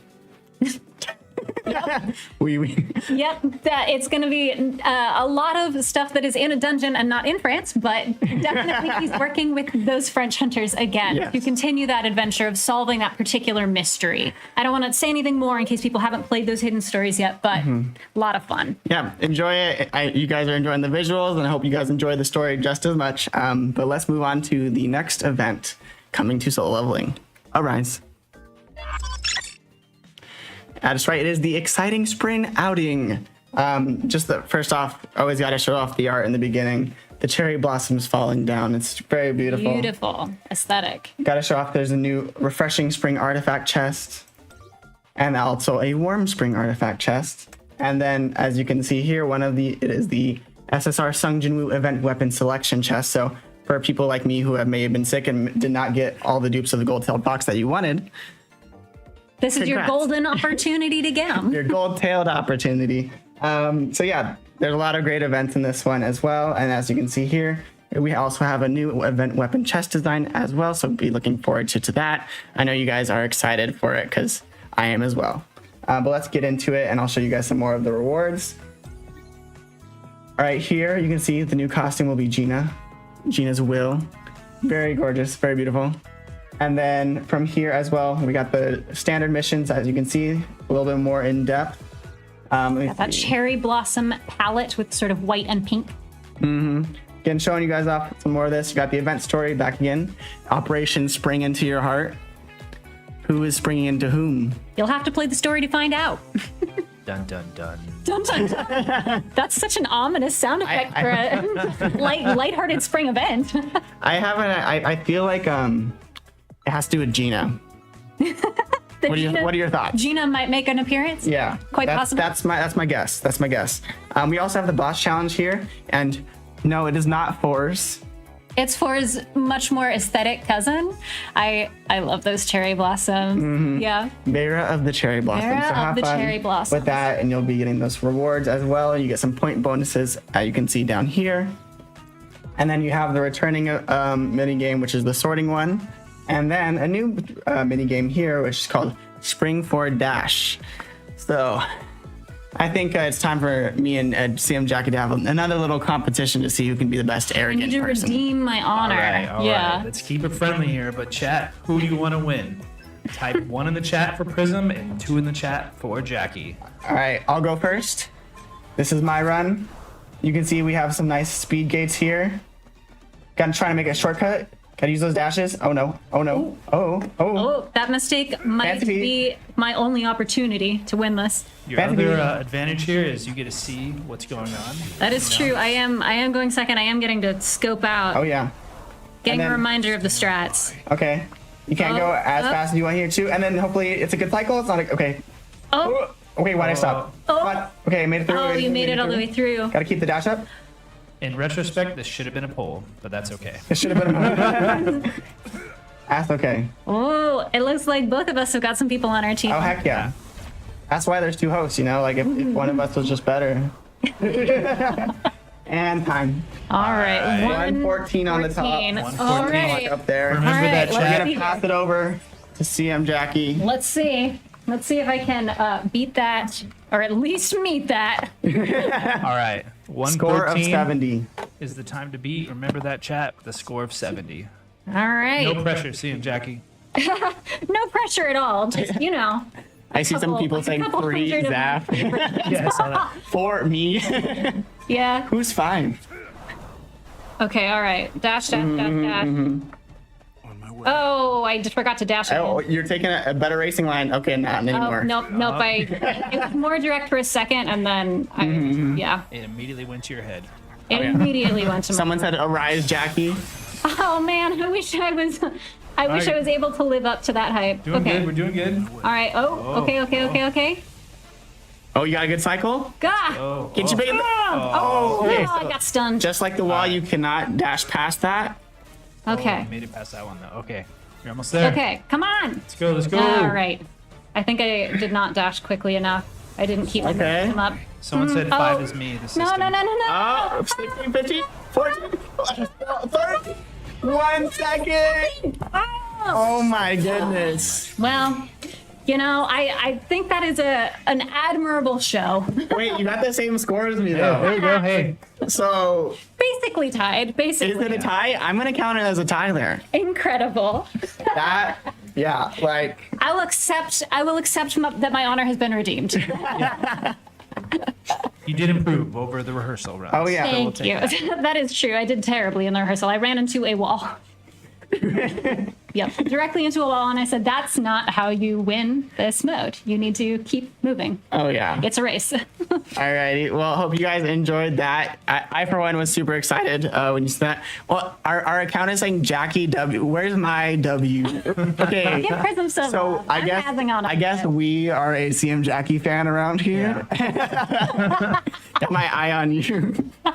Yep, that it's going to be a lot of stuff that is in a dungeon and not in France, but definitely he's working with those French hunters again to continue that adventure of solving that particular mystery. I don't want to say anything more in case people haven't played those hidden stories yet, but a lot of fun.
Yeah, enjoy it. You guys are enjoying the visuals, and I hope you guys enjoy the story just as much. But let's move on to the next event coming to Solo Leveling. Arise. That's right. It is the exciting spring outing. First off, always got to show off the art in the beginning. The cherry blossoms falling down. It's very beautiful.
Beautiful aesthetic.
Got to show off. There's a new refreshing spring artifact chest, and also a warm spring artifact chest. And then, as you can see here, it is the SSR Sung Jinwoo event weapon selection chest. So for people like me who may have been sick and did not get all the dupes of the gold-tailed box that you wanted.
This is your golden opportunity to get them.
Your gold-tailed opportunity. There's a lot of great events in this one as well. And as you can see here, we also have a new event weapon chest design as well. So be looking forward to that. I know you guys are excited for it because I am as well. But let's get into it, and I'll show you guys some more of the rewards. All right, here you can see the new costume will be Gina's Will. Very gorgeous, very beautiful. And then from here as well, we got the standard missions, as you can see, a little bit more in depth.
Got that cherry blossom palette with sort of white and pink.
Again, showing you guys off some more of this. You got the event story back again. Operation Spring Into Your Heart. Who is springing into whom?
You'll have to play the story to find out.
Dun dun dun.
Dun, dun, dun. That's such an ominous sound effect for a lighthearted spring event.
I feel like it has to do with Gina. What are your thoughts?
Gina might make an appearance?
Yeah.
Quite possible.
That's my guess. We also have the boss challenge here, and no, it is not Force.
It's for his much more aesthetic cousin. I love those cherry blossoms. Yeah.
Vera of the Cherry Blossoms.
Vera
So
of
have
the
fun
Cherry Blossoms.
with that, and you'll be getting those rewards as well. And you get some point bonuses, you can see down here. And then you have the returning mini game, which is the sorting one. And then a new mini game here, which is called Spring Forward Dash. So I think it's time for me and CM Jackie to have another little competition to see who can be the best
I
arrogant
need to
person.
redeem my honor.
All right. Let's keep it friendly here, but chat, who do you want to win? Type 1 in the chat for Prism and 2 in the chat for Jackie.
All right, I'll go first. This is my run. You can see we have some nice speed gates here. Gotta try to make a shortcut. Gotta use those dashes. Oh no.
Oh, that mistake might
Fancy
be my only opportunity to win this.
Your
Fancy
other
me.
advantage here is you get to see what's going on.
That is true. I am going second. I am getting to scope out.
Oh yeah.
Getting
and
a
then-
reminder of the strats.
Okay. You can't go as fast as you want here too. And then hopefully it's a good cycle. It's not okay.
Oh,
Okay, why'd I stop?
Oh.
Come on. Okay, I made it through.
oh, you made it all the way through.
Gotta keep the dash up.
In retrospect, this should have been a poll, but that's okay.
It should have been a That's okay.
Oh, it looks like both of us have got some people on our team.
Oh heck yeah. That's why there's two hosts, like if one of us was just better. And time.
All right.
114 on the top.
114. All right.
Up there.
Remember
All right,
that
let's
We're
chat?
gonna
see.
pass it over to CM Jackie.
Let's see. Let's see if I can beat that, or at least meet that.
All right.
Score of
114
70.
is the time to beat. Remember that chat with a score of 70.
All right.
No pressure, see him, Jackie.
No pressure at all. Just,
I see some people saying
couple
3
hundred of my
zap.
favorite-
Yeah, I saw that.
For me.
Yeah.
Who's 5?
Okay, all right. Dash, dash, dash, dash.
On my way.
Oh, I just forgot to dash
Oh,
again.
you're taking a better racing line. Okay, not
Oh,
anymore.
nope. It was more direct for a second, and then yeah,
It immediately went to your head.
it immediately went to my.
Someone said, "Arise, Jackie."
Oh man, I wish I was able to live up to that hype.
Doing
Okay.
good. We're doing good.
All right. Oh, okay.
Oh, you got a good cycle?
Gah!
Oh,
Get you big.
Oh,
okay.
no, I got stunned.
Just like the wall, you cannot dash past that.
Okay.
Oh, made it past that one though. Okay. You're almost there.
Okay, come on.
Let's go. Let's go.
All right. I think I did not dash quickly enough. I didn't keep my
Okay.
momentum up.
Someone said 5
oh.
is me. The
No,
system.
no.
Oh, 16, 15, 14, 30. 1 second. Oh my goodness.
Well, you know, I think that is an admirable show.
Wait, you got the same score as me
Yeah,
though.
there we go. Hey.
So
Basically tied. Basically.
is it a tie? I'm gonna count it as a tie there.
Incredible.
That, yeah, like
I will accept that my honor has been redeemed.
You did improve over the rehearsal round.
oh yeah.
Thank you. That is true. I did terribly in the rehearsal. I ran into a wall. Yep, directly into a wall, and I said, "That's not how you win this mode. You need to keep moving.
Oh yeah.
It's a race."
Alrighty. Well, hope you guys enjoyed that. I for one was super excited when you said that. Well, our account is saying Jackie W. Where's my W? Okay.
Give Prism some
So
love.
I
I'm
guess
passing on
I guess
it.
we are a CM Jackie fan around here. Got my eye on you.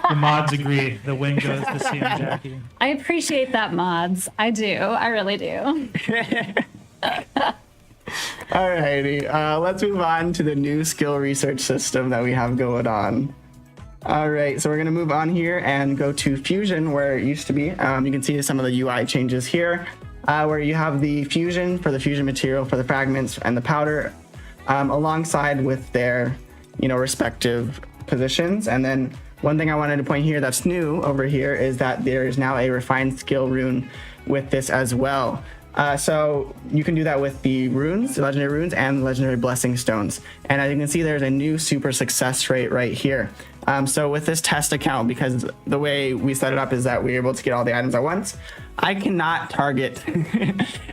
The mods agree. The win goes to CM Jackie.
I appreciate that, mods. I do. I really do.
Alrighty. Let's move on to the new skill research system that we have going on. All right, so we're gonna move on here and go to Fusion where it used to be. You can see some of the UI changes here, where you have the Fusion for the Fusion material for the fragments and the powder, alongside with their, respective positions. And then one thing I wanted to point here that's new over here is that there is now a refined skill rune with this as well. So you can do that with the runes, the legendary runes, and legendary blessing stones. And as you can see, there's a new super success rate right here. So with this test account, because the way we set it up is that we're able to get all the items at once, I cannot target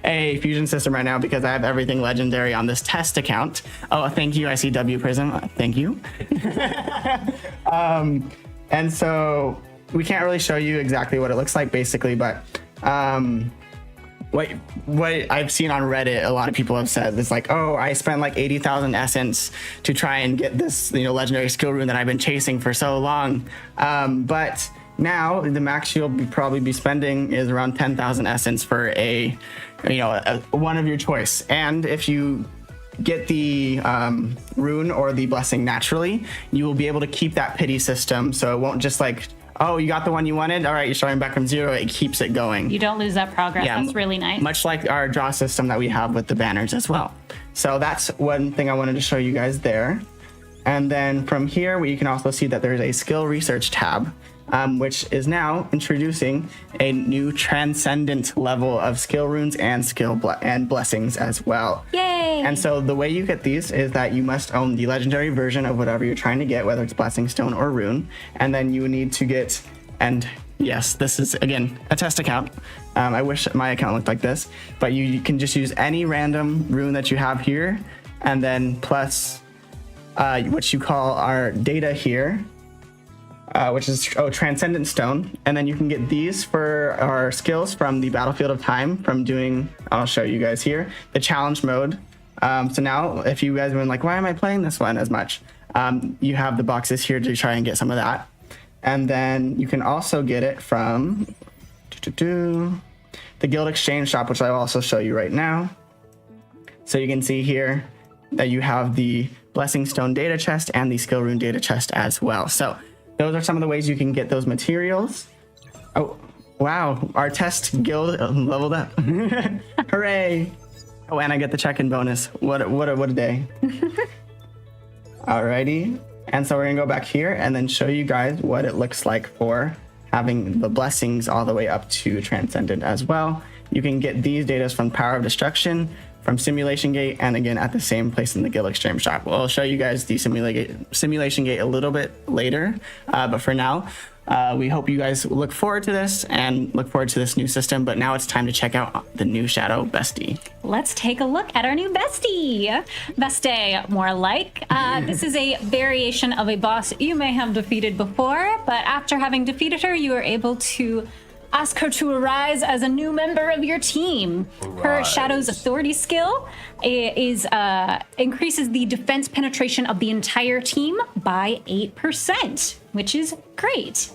a fusion system right now because I have everything legendary on this test account. Oh, thank you. I see W Prism. Thank you. And so we can't really show you exactly what it looks like basically, but what I've seen on Reddit, a lot of people have said it's like, oh, I spent like 80,000 essence to try and get this, legendary skill rune that I've been chasing for so long. But now the max you'll probably be spending is around 10,000 essence for a one of your choice. And if you get the rune or the blessing naturally, you will be able to keep that pity system. So it won't just like, oh, you got the one you wanted. All right, you're starting back from 0. It keeps it going.
You don't lose that progress.
Yeah,
That's really nice.
Much like our draw system that we have with the banners as well. So that's one thing I wanted to show you guys there. And then from here, you can also see that there's a skill research tab, which is now introducing a new transcendent level of skill runes and and blessings as well.
Yay!
And so the way you get these is that you must own the legendary version of whatever you're trying to get, whether it's blessing stone or rune. And then you need to get, and yes, this is again a test account. I wish my account looked like this, but you can just use any random rune that you have here, and then plus what you call our data here, which is Transcendent Stone. And then you can get these for our skills from the Battlefield of Time from doing, I'll show you guys here, the challenge mode. So now if you guys have been like, why am I playing this one as much? You have the boxes here to try and get some of that. And then you can also get it from the Guild Exchange shop, which I'll also show you right now. So you can see here that you have the Blessing Stone data chest and the Skill Rune data chest as well. So those are some of the ways you can get those materials. Oh, wow. Our test guild leveled up. Hooray. Oh, and I get the check-in bonus. What a day. Alrighty. And so we're going to go back here and then show you guys what it looks like for having the blessings all the way up to Transcendent as well. You can get these datas from Power of Destruction, from Simulation Gate, and again at the same place in the Guild Extreme shop. Well, I'll show you guys the Simulation Gate a little bit later, but for now, we hope you guys look forward to this and look forward to this new system. But now it's time to check out the new Shadow Bestie.
Let's take a look at our new bestie. Bestie, more like. This is a variation of a boss you may have defeated before, but after having defeated her, you are able to ask her to arise as a new member of your team. Her Shadow's Authority skill increases the defense penetration of the entire team by 8%, which is great.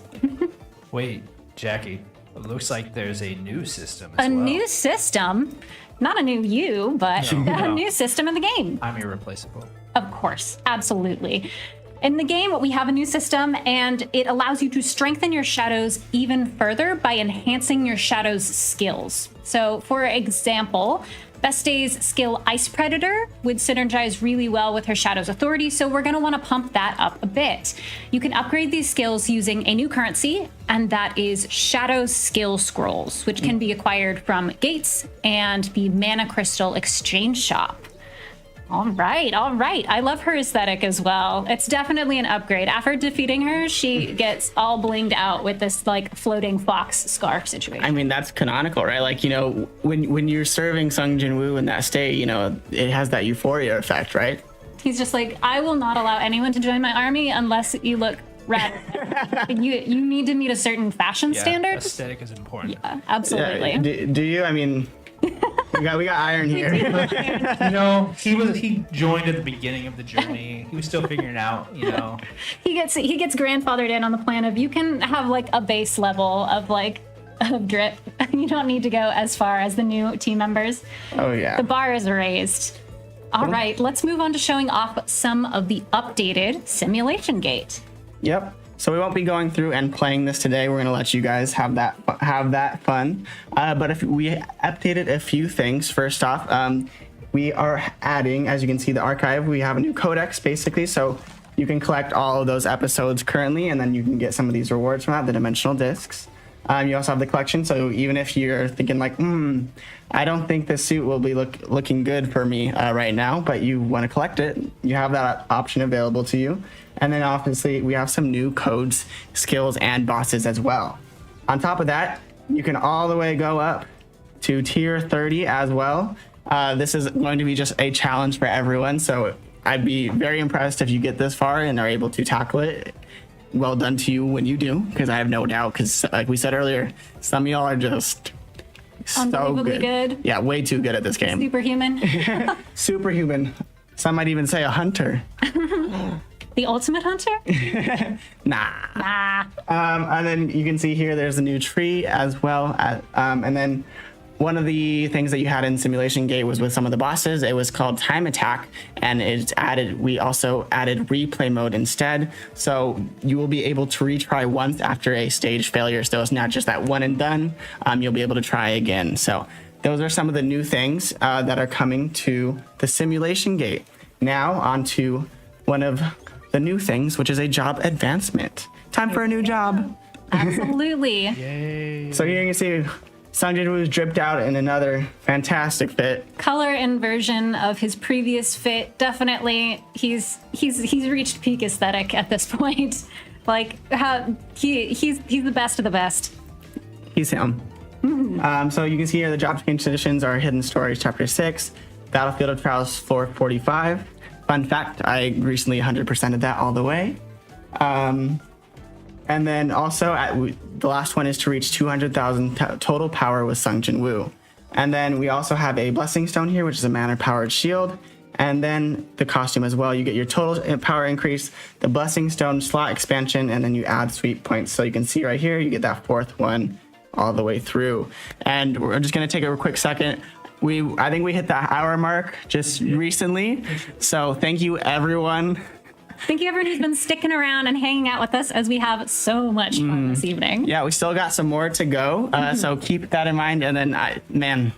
Wait, Jackie, it looks like there's a new system as
A
well.
new system, not a new you, but a new system in the game.
I'm irreplaceable.
Of course, absolutely. In the game, we have a new system, and it allows you to strengthen your shadows even further by enhancing your shadows' skills. So, for example, Bestie's skill Ice Predator would synergize really well with her Shadow's Authority, so we're going to want to pump that up a bit. You can upgrade these skills using a new currency, and that is Shadow's Skill Scrolls, which can be acquired from Gates and the Mana Crystal Exchange Shop. All right. I love her aesthetic as well. It's definitely an upgrade. After defeating her, she gets all blinged out with this like floating fox scarf situation.
I mean, that's canonical, right? Like, you know, when you're serving Sung Jin Woo in that state, you know, it has that euphoria effect, right?
He's just like, I will not allow anyone to join my army unless you look rad. you need to meet a certain fashion standard.
Aesthetic is important.
Yeah, absolutely.
Yeah, do you? I mean, we got iron here.
You know, he joined at the beginning of the journey. He was still figuring it out, you know.
He gets grandfathered in on the plan of you can have like a base level of like of drip. You don't need to go as far as the new team members.
Oh yeah.
The bar is raised. All right, let's move on to showing off some of the updated Simulation Gate.
Yep. So we won't be going through and playing this today. We're gonna let you guys have that fun. But if we updated a few things. First off, we are adding, as you can see, the archive. We have a new codex basically, so you can collect all of those episodes currently, and then you can get some of these rewards from that, the dimensional discs. You also have the collection, so even if you're thinking like, I don't think this suit will be looking good for me right now, but you want to collect it, you have that option available to you. And then obviously we have some new codes, skills, and bosses as well. On top of that, you can all the way go up to tier 30 as well. This is going to be just a challenge for everyone, so I'd be very impressed if you get this far and are able to tackle it. Well done to you when you do, because I have no doubt, because like we said earlier, some of y'all are just so
Unbelievably good.
Yeah, way too good at this game.
Superhuman.
Superhuman. Some might even say a hunter.
The ultimate hunter?
Nah. And then you can see here there's a new tree as well. And then one of the things that you had in Simulation Gate was with some of the bosses. It was called Time Attack, and we also added replay mode instead. So you will be able to retry once after a stage failure. So it's not just that one and done. You'll be able to try again. So those are some of the new things that are coming to the Simulation Gate. Now on to one of the new things, which is a job advancement. Time for a new job.
Absolutely.
Yay.
So here you can see Sung Jin Woo's dripped out in another fantastic fit.
Color inversion of his previous fit. Definitely, he's reached peak aesthetic at this point. Like he's the best of the best.
He's him. So you can see here the job change editions are Hidden Stories Chapter 6, Battlefield of Trials 445. Fun fact, I recently 100%ed that all the way. And then also, the last one is to reach 200,000 total power with Sung Jin Woo. And then we also have a Blessing Stone here, which is a mana-powered shield. And then the costume as well. You get your total power increase, the Blessing Stone slot expansion, and then you add sweep points. So you can see right here, you get that fourth one all the way through. And we're just going to take a quick second. I think we hit the hour mark just recently. So thank you, everyone.
Thank you, everyone who's been sticking around and hanging out with us as we have so much fun this evening.
Yeah, we still got some more to go. So keep that in mind. And then,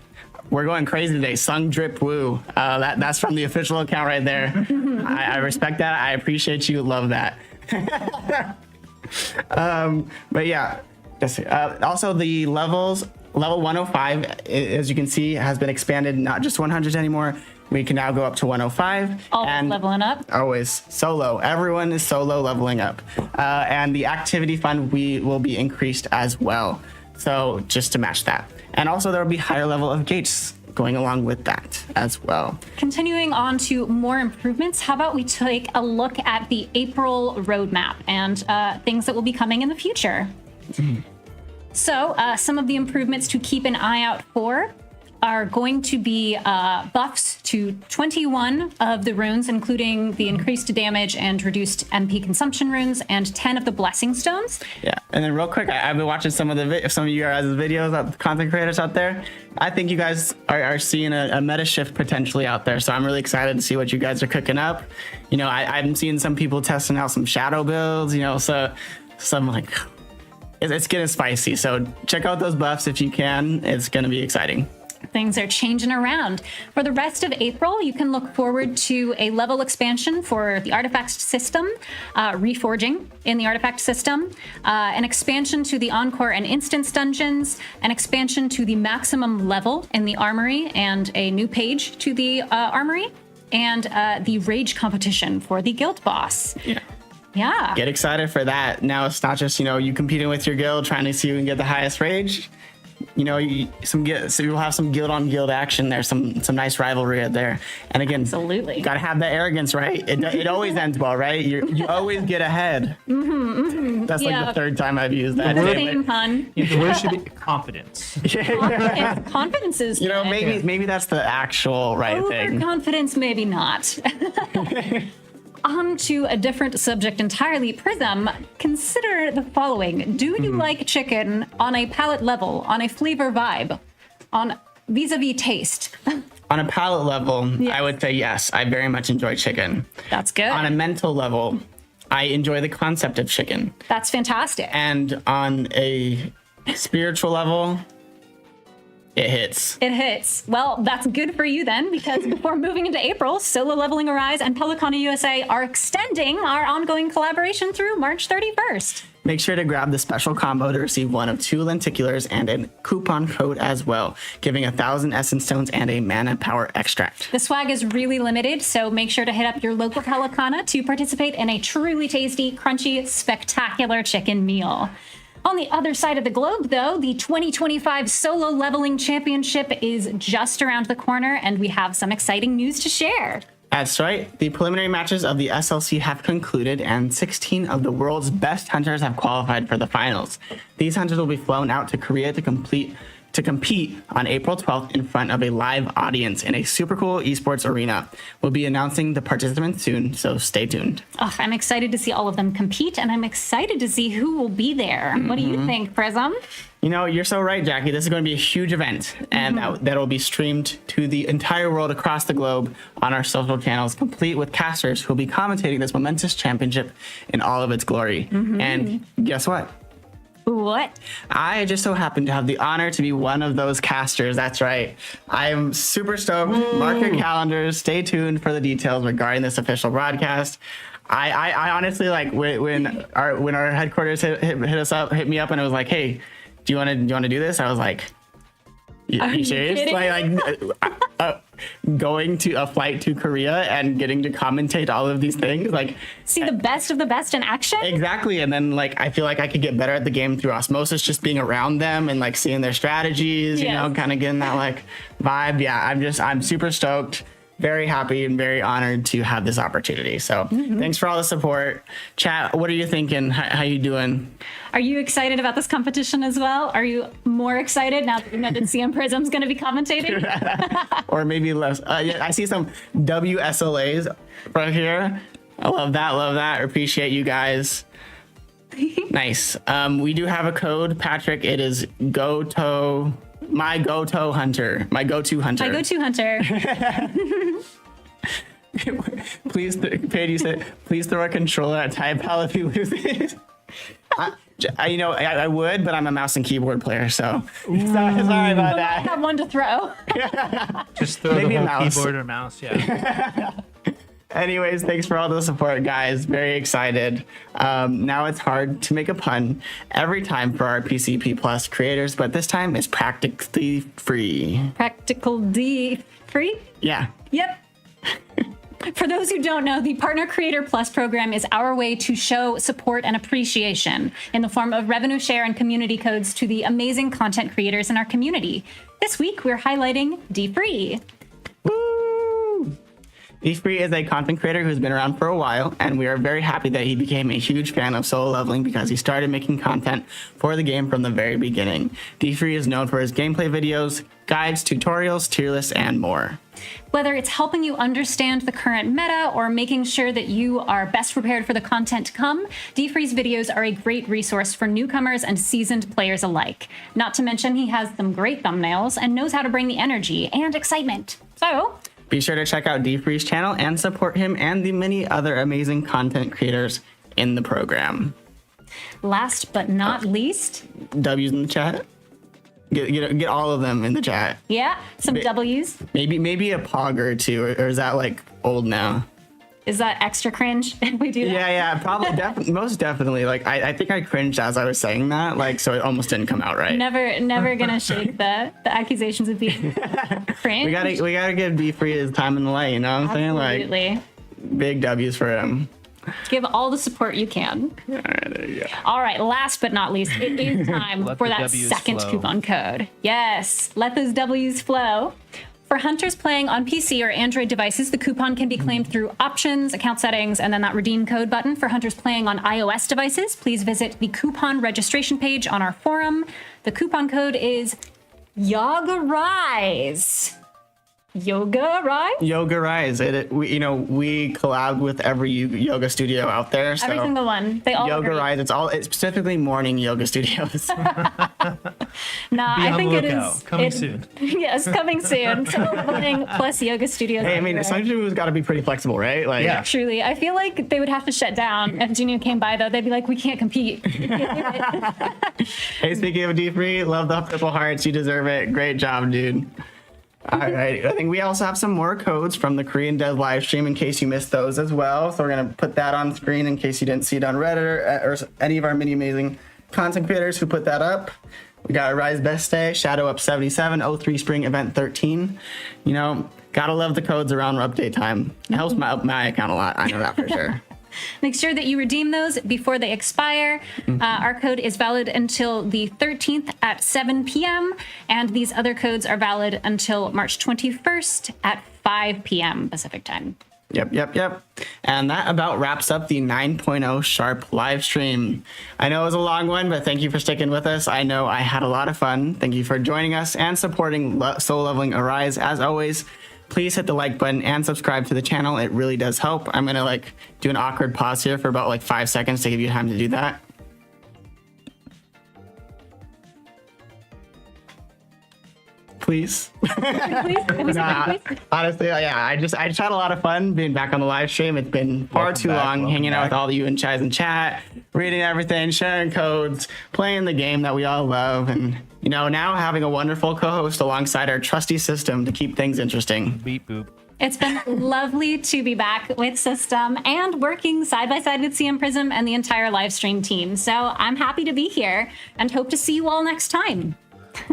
we're going crazy today. Sung Drip Woo. That's from the official account right there. I respect that. I appreciate you. Love that. But yeah, also the levels level 105, as you can see, has been expanded, not just 100 anymore. We can now go up to 105.
Always leveling up.
Always solo. Everyone is solo leveling up. And the activity fund will be increased as well. So just to match that. And also there will be higher level of gates going along with that as well.
Continuing on to more improvements, how about we take a look at the April roadmap and things that will be coming in the future. So some of the improvements to keep an eye out for are going to be buffs to 21 of the runes, including the increased damage and reduced MP consumption runes, and 10 of the blessing stones.
Yeah, and then real quick, I've been watching some of you guys' videos, content creators out there. I think you guys are seeing a meta shift potentially out there, so I'm really excited to see what you guys are cooking up. You know, I'm seeing some people testing out some shadow builds, you know, so some like, it's getting spicy. So check out those buffs if you can. It's going to be exciting.
Things are changing around. For the rest of April, you can look forward to a level expansion for the artifact system, reforging in the artifact system, an expansion to the encore and instance dungeons, an expansion to the maximum level in the armory, and a new page to the armory, and the rage competition for the guild boss. Yeah.
Get excited for that. Now it's not just, you know, you competing with your guild, trying to see who can get the highest rage. You know, so you'll have some guild on guild action there, some nice rivalry out there. And again,
absolutely,
gotta have that arrogance, right? It always ends well, right? You always get ahead. That's like the third time I've used that.
The same pun.
The word should be confidence.
Confidence is,
you know, maybe that's the actual right thing.
Confidence, maybe not. On to a different subject entirely. Prism, consider the following. Do you like chicken on a palate level, on a flavor vibe, on vis-a-vis taste?
On a palate level, I would say yes. I very much enjoy chicken.
That's good.
On a mental level, I enjoy the concept of chicken.
That's fantastic.
And on a spiritual level, it hits.
It hits. Well, that's good for you then, because before moving into April, Solo Leveling Arise and Pelicana USA are extending our ongoing collaboration through March 31st.
Make sure to grab the special combo to receive one of 2 lenticulars and a coupon code as well, giving 1,000 essence stones and a mana power extract.
The swag is really limited, so make sure to hit up your local Pelicana to participate in a truly tasty, crunchy, spectacular chicken meal. On the other side of the globe, though, the 2025 Solo Leveling Championship is just around the corner, and we have some exciting news to share.
That's right. The preliminary matches of the SLC have concluded, and 16 of the world's best hunters have qualified for the finals. These hunters will be flown out to Korea to compete on April 12th in front of a live audience in a super cool esports arena. We'll be announcing the participants soon, so stay tuned.
Oh, I'm excited to see all of them compete, and I'm excited to see who will be there. What do you think, Prism?
You know, you're so right, Jackie. This is going to be a huge event, and that will be streamed to the entire world across the globe on our social channels, complete with casters who will be commentating this momentous championship in all of its glory. And guess what?
What?
I just so happen to have the honor to be one of those casters. That's right. I am super stoked. Mark your calendars. Stay tuned for the details regarding this official broadcast. I honestly, like, when our headquarters hit me up and it was like, hey, do you want to do this? I was like, are you serious? Like going to a flight to Korea and getting to commentate all of these things, like
see the best of the best in action.
Exactly. And then like I feel like I could get better at the game through osmosis, just being around them and like seeing their strategies, you know, kind of getting that like vibe. Yeah, I'm super stoked. Very happy and very honored to have this opportunity. So thanks for all the support. Chat, what are you thinking? How you doing?
Are you excited about this competition as well? Are you more excited now that you know that CM Prism's going to be commentating?
Or maybe less. Yeah, I see some WSLAs right here. I love that. Love that. Appreciate you guys. Nice. We do have a code, Patrick. It is GOTO. My go-to hunter. My go-to hunter.
My go-to hunter.
Please, Paige, you said, please throw a controller at Ty Pal if he loses. I would, but I'm a mouse and keyboard player, so sorry about that.
I have one to throw.
Just throw
Maybe
the
a
whole
mouse.
keyboard or mouse, yeah.
Anyways, thanks for all the support, guys. Very excited. Now it's hard to make a pun every time for our PCP Plus creators, but this time it's practically free.
Practical D free?
Yeah.
Yep. For those who don't know, the Partner Creator Plus program is our way to show support and appreciation in the form of revenue share and community codes to the amazing content creators in our community. This week, we're highlighting D-Free.
Woo! D-Free is a content creator who's been around for a while, and we are very happy that he became a huge fan of solo leveling because he started making content for the game from the very beginning. D-Free is known for his gameplay videos, guides, tutorials, tier lists, and more.
Whether it's helping you understand the current meta or making sure that you are best prepared for the content to come, D-Free's videos are a great resource for newcomers and seasoned players alike. Not to mention he has some great thumbnails and knows how to bring the energy and excitement. So,
be sure to check out D-Free's channel and support him and the many other amazing content creators in the program.
last but not least,
W's in the chat. Get all of them in the chat.
yeah, some W's.
Maybe a pog or two, or is that like old now?
Is that extra cringe if we do that?
Yeah, probably, most definitely. Like, I think I cringed as I was saying that, like, so it almost didn't come out right.
Never gonna shake the accusations of being cringe.
We gotta give D-Free his time in the light, you know what I'm saying?
Absolutely.
Like, big W's for him.
Give all the support you can.
All right, there you go.
All right, last but not least, it is time
Let
for
the
that
W's
second
flow.
coupon code. Yes, let those W's flow. For hunters playing on PC or Android devices, the coupon can be claimed through options, account settings, and then that redeem code button. For hunters playing on iOS devices, please visit the coupon registration page on our forum. The coupon code is YOGARISE. Yoga Rise?
Yoga Rise. We collabed with every yoga studio out there. So
Every single one. They all
Yoga
agree.
Rise. It's specifically morning yoga studios.
Nah,
Be
I
on
think
the
it
lookout.
is.
Coming soon.
Yes, coming soon. So morning plus yoga studios.
Hey, I mean,
everywhere.
some people's got to be pretty flexible, right? Like,
Yeah.
Truly, I feel like they would have to shut down if Genu came by, though. They'd be like, we can't compete. We can't do it.
Hey, speaking of D-Free, love the purple hearts. You deserve it. Great job, dude. All right. I think we also have some more codes from the Korean Dev live stream in case you missed those as well. So we're going to put that on screen in case you didn't see it on Reddit or any of our many amazing content creators who put that up. We got Rise Best Day, Shadow Up 77, 03 Spring Event 13. Gotta love the codes around update time. It helps my account a lot. I know that for sure.
Make sure that you redeem those before they expire. Our code is valid until the 13th at 7 p.m. And these other codes are valid until March 21st at 5 p.m. Pacific time.
Yep. And that about wraps up the 9.0 Sharp live stream. I know it was a long one, but thank you for sticking with us. I know I had a lot of fun. Thank you for joining us and supporting Solo Leveling Arise. As always, please hit the like button and subscribe to the channel. It really does help. I'm going to do an awkward pause here for about 5 seconds to give you time to do that. Please.
Please, can we say that, please?
Honestly, yeah, I just had a lot of fun being back on the live stream. It's been far
Welcome
too
back,
long
welcome
hanging out
back.
with all of you in chats and chat, reading everything, sharing codes, playing the game that we all love, and now having a wonderful co-host alongside our trusty system to keep things interesting.
Beep boop.
It's been lovely to be back with System and working side by side with CM Prism and the entire live stream team. So I'm happy to be here and hope to see you all next time.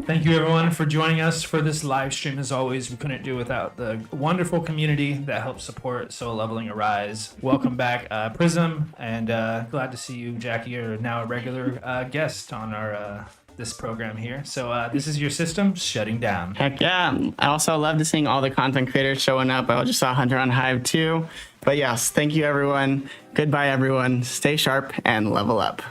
Thank you, everyone, for joining us for this live stream. As always, we couldn't do without the wonderful community that helps support Solo Leveling Arise. Welcome back, Prism, and glad to see you, Jackie. You're now a regular guest on our this program here. So this is your system shutting down.
Heck yeah. I also love to seeing all the content creators showing up. I just saw Hunter on Hive too. But yes, thank you, everyone. Goodbye, everyone. Stay sharp and level up.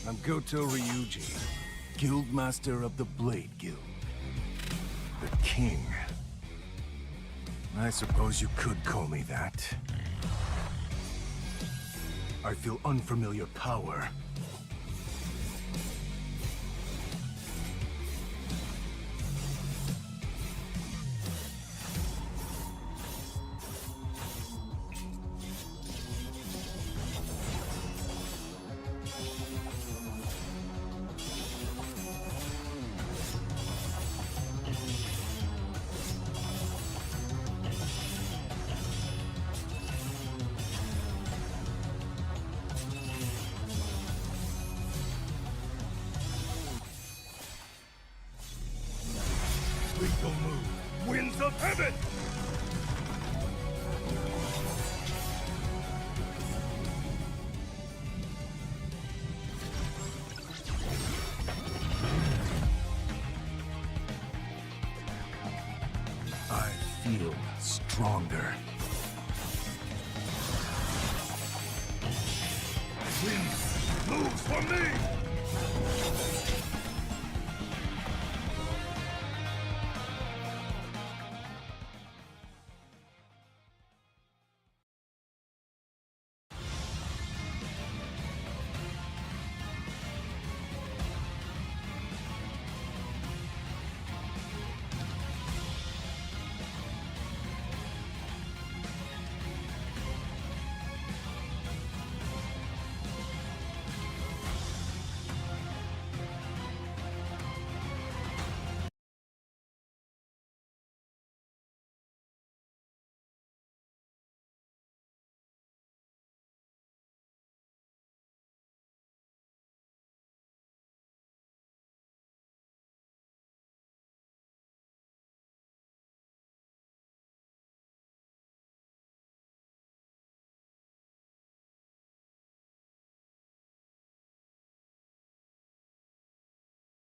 I'm Goto Ryuji, Guildmaster of the Blade Guild. The King. I suppose you could call me that. I feel unfamiliar power. Lethal move. Winds of heaven! I feel stronger. Wind moves for me!